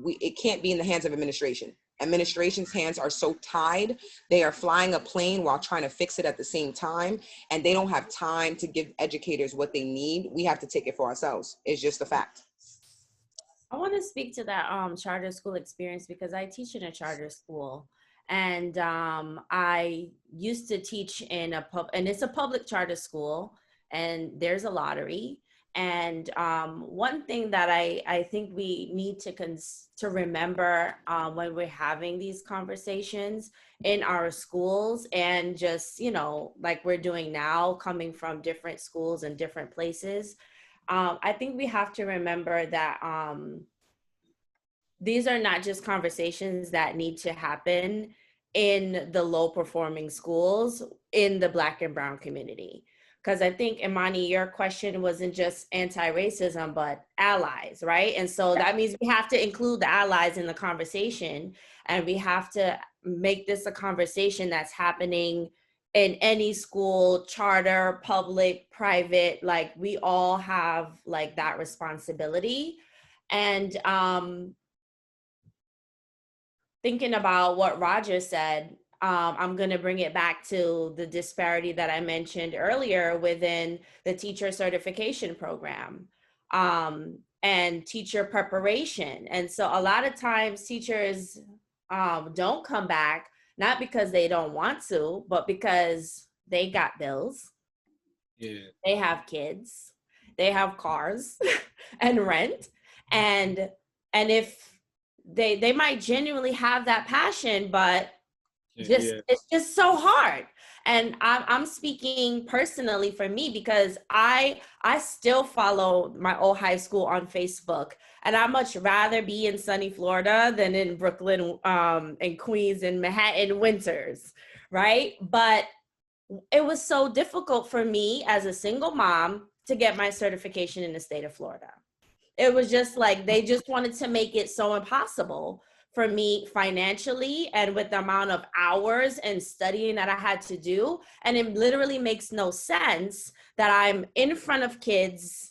it can't be in the hands of administration. Administration's hands are so tied. They are flying a plane while trying to fix it at the same time. And they don't have time to give educators what they need. We have to take it for ourselves. It's just a fact. I want to speak to that charter school experience because I teach in a charter school. And I used to teach in and it's a public charter school, and there's a lottery. And one thing that I think we need to remember when we're having these conversations in our schools, and just, like we're doing now, coming from different schools and different places, I think we have to remember that these are not just conversations that need to happen in the low performing schools in the Black and Brown community. Because I think, Imani, your question wasn't just anti-racism, but allies, right? And so that means we have to include the allies in the conversation, and we have to make this a conversation that's happening in any school, charter, public, private. Like, we all have like that responsibility. And thinking about what Roger said, I'm going to bring it back to the disparity that I mentioned earlier within the teacher certification program and teacher preparation. And so a lot of times teachers don't come back, not because they don't want to, but because they got bills. Yeah. They have kids, they have cars and rent. And if they might genuinely have that passion, but it's just so hard. And I'm speaking personally for me, because I still follow my old high school on Facebook, and I much rather be in sunny Florida than in Brooklyn, and Queens and Manhattan winters, right? But it was so difficult for me as a single mom to get my certification in the state of Florida. It was just like, they just wanted to make it so impossible for me financially and with the amount of hours and studying that I had to do. And it literally makes no sense that I'm in front of kids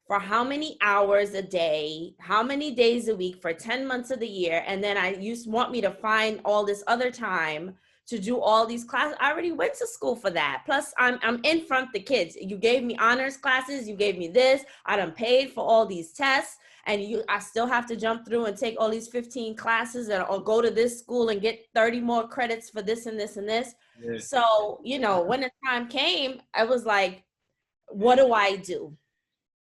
for how many hours a day, how many days a week for 10 months of the year. And then you want me to find all this other time to do all these classes. I already went to school for that. Plus I'm in front of the kids. You gave me honors classes, you gave me this, I done paid for all these tests, and I still have to jump through and take all these 15 classes or go to this school and get 30 more credits for this and this and this. Yeah. So, when the time came, I was like, what do I do?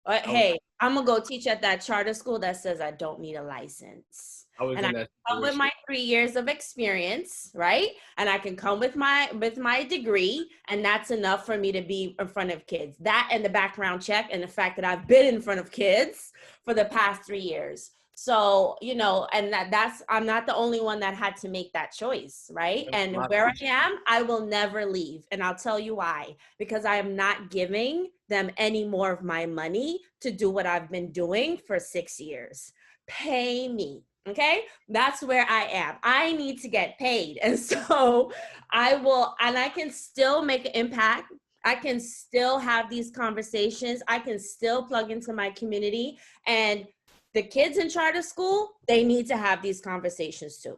Hey, I'm gonna go teach at that charter school that says I don't need a license. And I come with my 3 years of experience, right? And I can come with my degree, and that's enough for me to be in front of kids. That and the background check and the fact that I've been in front of kids for the past 3 years. So, and that's, I'm not the only one that had to make that choice, right? And where I am, I will never leave. And I'll tell you why. Because I am not giving them any more of my money to do what I've been doing for 6 years. Pay me. Okay, that's where I am. I need to get paid. And so I can still make an impact. I can still have these conversations. I can still plug into my community. And the kids in charter school, they need to have these conversations too.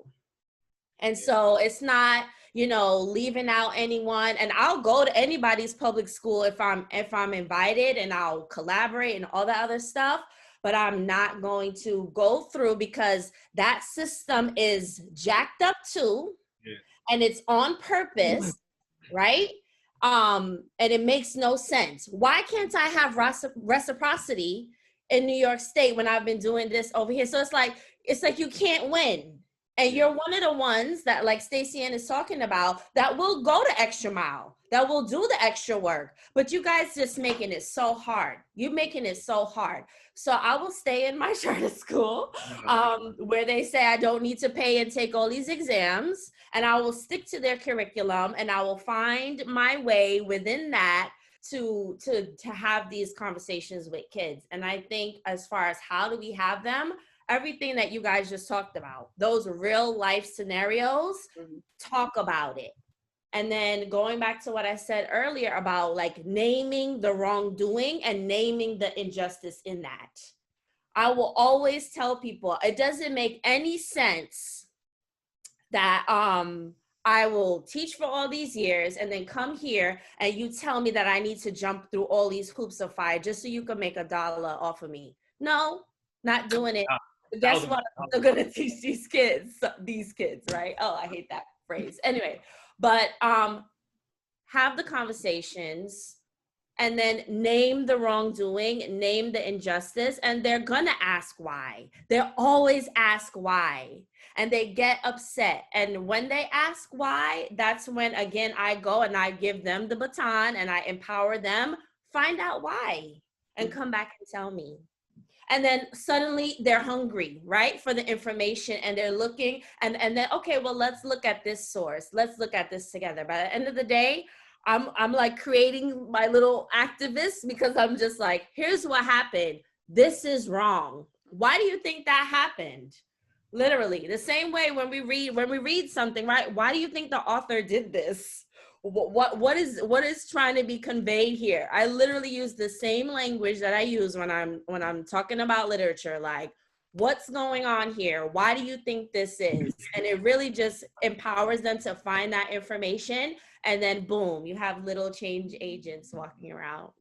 And so it's not, leaving out anyone. And I'll go to anybody's public school if I'm invited, and I'll collaborate and all that other stuff. But I'm not going to go through, because that system is jacked up too, and it's on purpose, right? And it makes no sense. Why can't I have reciprocity in New York State when I've been doing this over here? So it's like you can't win. And you're one of the ones that, like Stacey Ann is talking about, that will go the extra mile, that will do the extra work. But you guys just making it so hard. You're making it so hard. So I will stay in my charter school where they say I don't need to pay and take all these exams. And I will stick to their curriculum, and I will find my way within that to have these conversations with kids. And I think, as far as how do we have them, everything that you guys just talked about, those real life scenarios, talk about it. And then going back to what I said earlier about like naming the wrongdoing and naming the injustice in that. I will always tell people, it doesn't make any sense that I will teach for all these years and then come here and you tell me that I need to jump through all these hoops of fire just so you can make $1 off of me. No, not doing it. Guess what? I'm gonna teach these kids, right? Oh, I hate that phrase. Anyway, but have the conversations and then name the wrongdoing, name the injustice, and they're gonna ask why. They'll always ask why, and they get upset. And when they ask why, that's when, again, I go and I give them the baton and I empower them, find out why, and come back and tell me. And then suddenly they're hungry, right, for the information, and they're looking, and then, okay, well, let's look at this source. Let's look at this together. By the end of the day, I'm like creating my little activist because I'm just like, here's what happened. This is wrong. Why do you think that happened? Literally the same way when we read something, right? Why do you think the author did this? What is trying to be conveyed here? I literally use the same language that I use when I'm talking about literature. Like, what's going on here? Why do you think this is? And it really just empowers them to find that information. And then boom, you have little change agents walking around.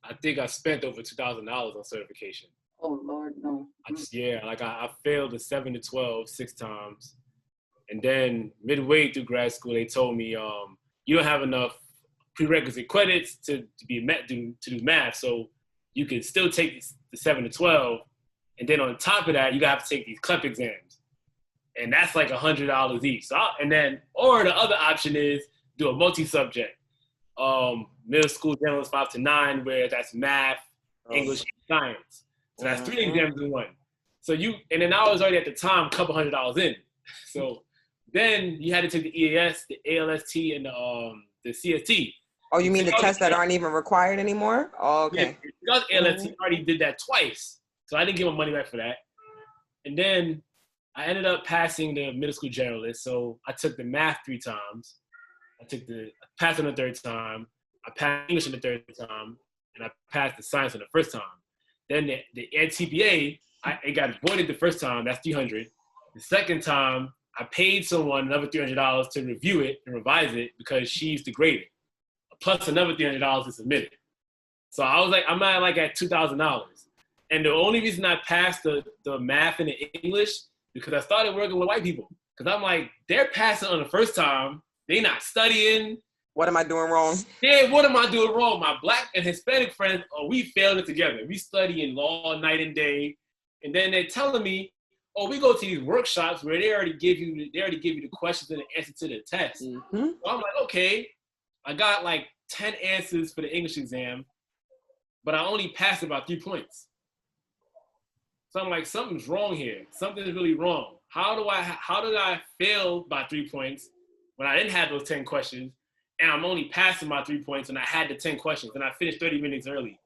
I think I spent over $2,000 on certification. Oh Lord, no. I failed the 7 to 12 6 times. And then midway through grad school, they told me, you don't have enough prerequisite credits to do math. So you can still take the 7 to 12. And then on top of that, you have to take these CLEP exams. And that's like $100 each. Or the other option is do a multi-subject. Middle school generals 5 to 9, where that's math, English, and science. So that's 3 exams in one. And then I was already at the time a couple $100 in. So then you had to take the EAS, the ALST, and the CST. Oh, you mean the tests that aren't even required anymore? Oh, okay. Yeah, because ALST already did that twice. So I didn't give them money back for that. And then I ended up passing the middle school generalist. So I took the math 3 times. I passed on the 3rd time. I passed English on the 3rd time. And I passed the science on the 1st time. Then the TPA, it got voided the 1st time. That's $300. The 2nd time, I paid someone another $300 to review it and revise it because she used to grade it, plus another $300 to submit it. So I was like, I'm at $2,000. And the only reason I passed the math and the English because I started working with white people. Because I'm like, they're passing on the 1st time. They not studying. What am I doing wrong? Yeah, what am I doing wrong? My Black and Hispanic friends, we failed it together. We study in law night and day. And then they're telling me, we go to these workshops where they already give you the questions and the answer to the test. Mm-hmm. So I'm like, okay, I got like 10 answers for the English exam, but I only passed about 3 points. So I'm like, something's wrong here. Something's really wrong. How did I fail by 3 points when I didn't have those 10 questions, and I'm only passing by 3 points, and I had the 10 questions, and I finished 30 minutes early.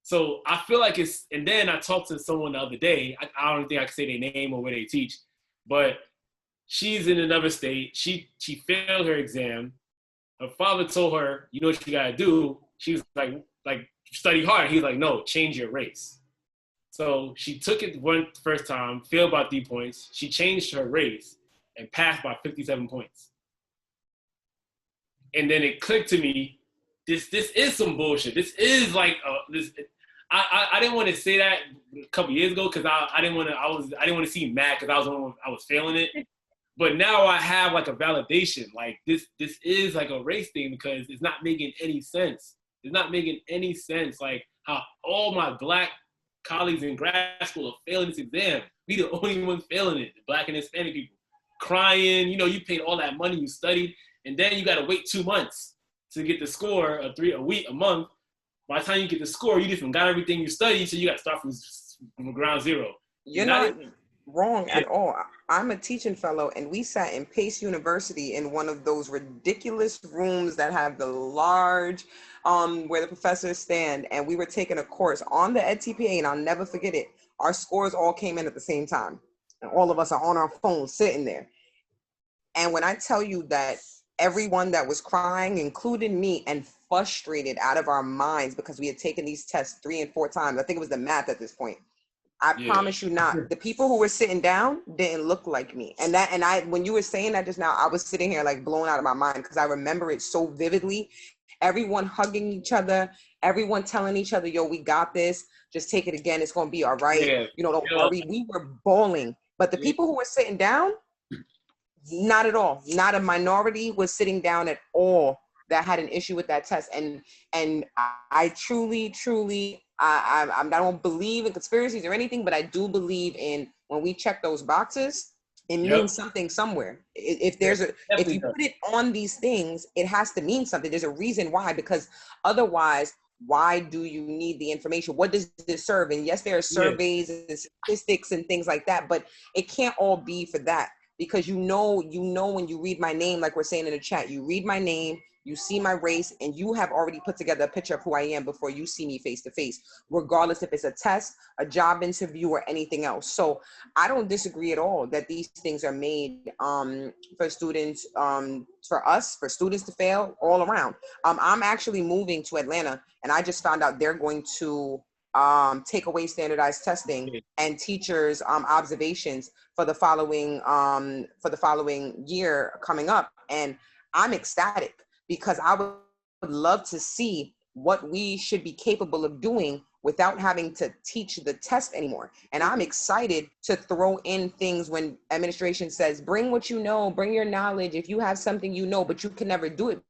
So I feel like and then I talked to someone the other day, I don't think I can say their name or where they teach, but she's in another state. She failed her exam. Her father told her, you know what you gotta do? She was like study hard. He's like, no, change your race. So she took it first time, failed by 3 points. She changed her race and passed by 57 points. And then it clicked to me, this is some bullshit. This is like I didn't want to say that a couple years ago because I didn't want to seem mad because I was failing it. But now I have like a validation. Like this is like a race thing because it's not making any sense. It's not making any sense. Like how all my Black colleagues in grad school are failing this exam. We the only ones failing it. The Black and Hispanic people crying. You paid all that money, you studied, and then you got to wait 2 months to get the score. A week, a month. By the time you get the score, you just got everything you studied, so you got to start from ground zero. You're not wrong at all. I'm a teaching fellow, and we sat in Pace University in one of those ridiculous rooms that have the large, where the professors stand, and we were taking a course on the EdTPA, and I'll never forget it. Our scores all came in at the same time, and all of us are on our phones sitting there. And when I tell you that everyone that was crying, including me, and frustrated out of our minds because we had taken these tests 3 and 4 times. I think it was the math at this point. I promise you not. The people who were sitting down didn't look like me. And when you were saying that just now, I was sitting here like blown out of my mind because I remember it so vividly. Everyone hugging each other, everyone telling each other, yo, we got this. Just take it again. It's going to be all right. Yeah. Don't worry. We were bawling. But the people who were sitting down, not at all. Not a minority was sitting down at all that had an issue with that test. And I truly, I don't believe in conspiracies or anything, but I do believe in when we check those boxes, it means something somewhere. If you put it on these things, it has to mean something. There's a reason why, because otherwise, why do you need the information? What does this serve? And yes, there are surveys and statistics and things like that, but it can't all be for that. because you know when you read my name, like we're saying in the chat, you read my name, you see my race, and you have already put together a picture of who I am before you see me face to face, regardless if it's a test, a job interview, or anything else. So I don't disagree at all that these things are made for students, for us, for students to fail all around. I'm actually moving to Atlanta, and I just found out they're going to take away standardized testing and teachers' observations for the following year coming up. And I'm ecstatic because I would love to see what we should be capable of doing without having to teach the test anymore. And I'm excited to throw in things when administration says, bring what you know, bring your knowledge. If you have something you know, but you can never do it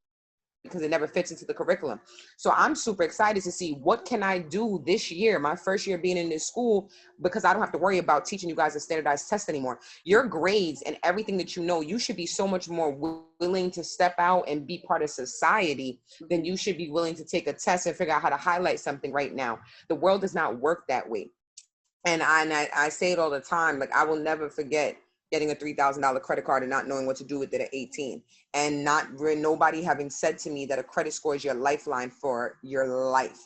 because it never fits into the curriculum. So I'm super excited to see what can I do this year, my first year being in this school, because I don't have to worry about teaching you guys a standardized test anymore. Your grades and everything that you know, you should be so much more willing to step out and be part of society than you should be willing to take a test and figure out how to highlight something right now. The world does not work that way. And I say it all the time, like I will never forget getting a $3,000 credit card and not knowing what to do with it at 18, and nobody having said to me that a credit score is your lifeline for your life.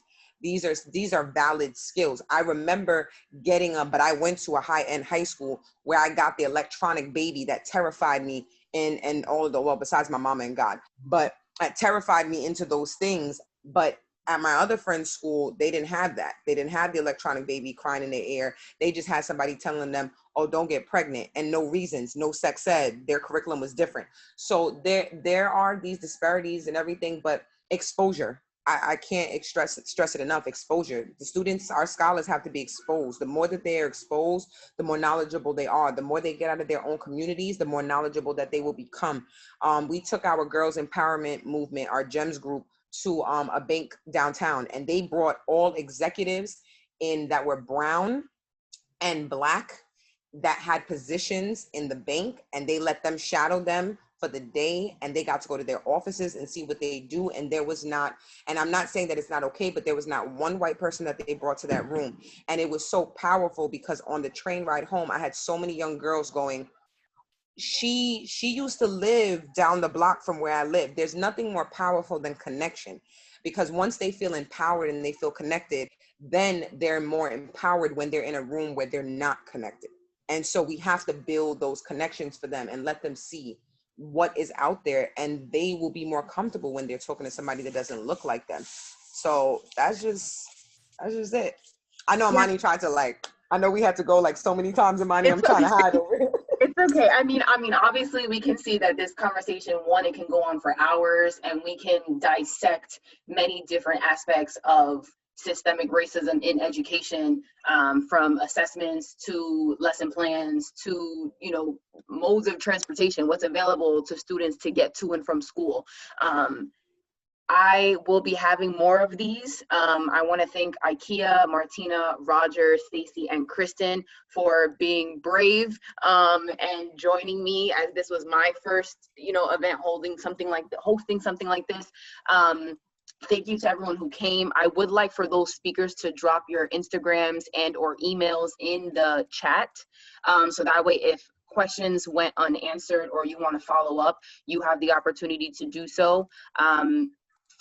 These are valid skills. I remember getting but I went to a high-end high school where I got the electronic baby that terrified me, and all of the, well, besides my mama and God, but it terrified me into those things. But at my other friend's school, they didn't have that. They didn't have the electronic baby crying in their ear. They just had somebody telling them, oh, don't get pregnant, and no reasons, no sex ed. Their curriculum was different. So there are these disparities and everything, but exposure. I can't stress it enough. Exposure. The students, our scholars, have to be exposed. The more that they are exposed, the more knowledgeable they are. The more they get out of their own communities, the more knowledgeable that they will become. We took our girls empowerment movement, our GEMS group, to a bank downtown, and they brought all executives in that were brown and Black that had positions in the bank, and they let them shadow them for the day, and they got to go to their offices and see what they do. And there was not, and I'm not saying that it's not okay, but there was not one white person that they brought to that room. And it was so powerful because on the train ride home, I had so many young girls going, she used to live down the block from where I live. There's nothing more powerful than connection, because once they feel empowered and they feel connected, then they're more empowered when they're in a room where they're not connected. And so we have to build those connections for them and let them see what is out there, and they will be more comfortable when they're talking to somebody that doesn't look like them. So that's just it. I know Imani tried to I know we had to go like so many times, Imani. I'm trying to hide over here. It's okay. I mean, obviously we can see that this conversation, one, it can go on for hours, and we can dissect many different aspects of systemic racism in education, from assessments to lesson plans to, modes of transportation, what's available to students to get to and from school. I will be having more of these. I want to thank IKEA, Martina, Roger, Stacy, and Kristen for being brave and joining me, as this was my first, event hosting something like this. Thank you to everyone who came. I would like for those speakers to drop your Instagrams and or emails in the chat, so that way if questions went unanswered or you want to follow up, you have the opportunity to do so.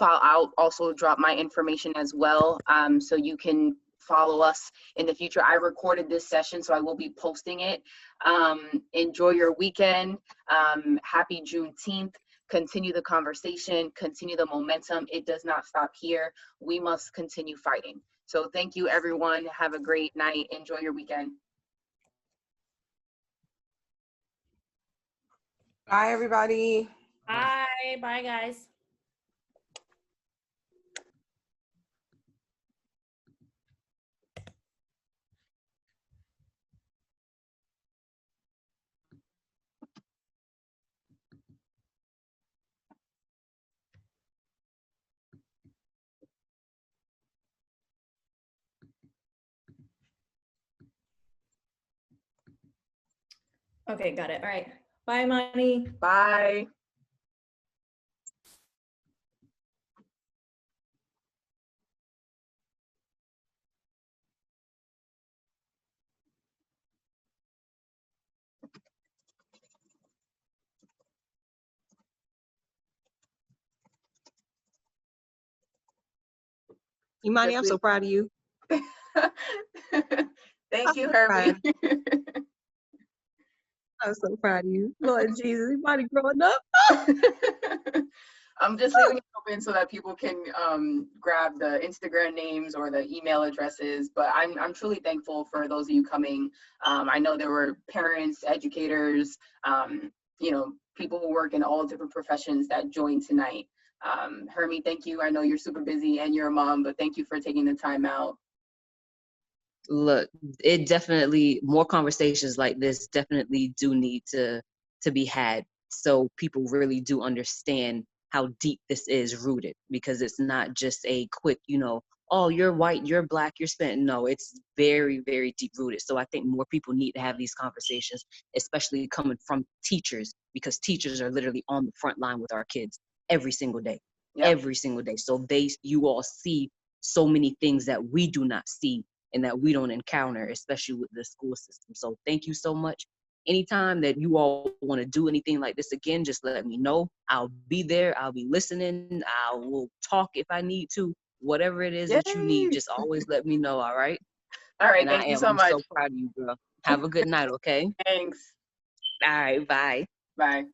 I'll also drop my information as well, so you can follow us in the future. I recorded this session, so I will be posting it. Enjoy your weekend. Happy Juneteenth. Continue the conversation, continue the momentum. It does not stop here. We must continue fighting. So thank you, everyone. Have a great night. Enjoy your weekend. Bye, everybody. Bye. Bye, guys. Okay, got it. All right. Bye, Monty. Bye. Imani, I'm so proud of you. Thank you, Herbie. I'm so proud of you. Lord Jesus, Imani growing up. I'm just leaving it open so that people can grab the Instagram names or the email addresses. But I'm truly thankful for those of you coming. I know there were parents, educators, you know, people who work in all different professions that joined tonight. Hermie, thank you. I know you're super busy and you're a mom, but thank you for taking the time out. Look, it definitely, more conversations like this definitely do need to be had, so people really do understand how deep this is rooted, because it's not just a quick, you know, oh, you're white, you're black, you're Spanish. No, it's very, very deep rooted. So I think more people need to have these conversations, especially coming from teachers, because teachers are literally on the front line with our kids every single day. Yep. Every single day. So you all see so many things that we do not see and that we don't encounter, especially with the school system. So thank you so much. Anytime that you all want to do anything like this again, just let me know. I'll be there. I'll be listening. I will talk if I need to. Whatever it is that you need, just always let me know, all right? All right, and thank you so much. I'm so proud of you, girl. Have a good night, okay? Thanks. All right, bye. Bye.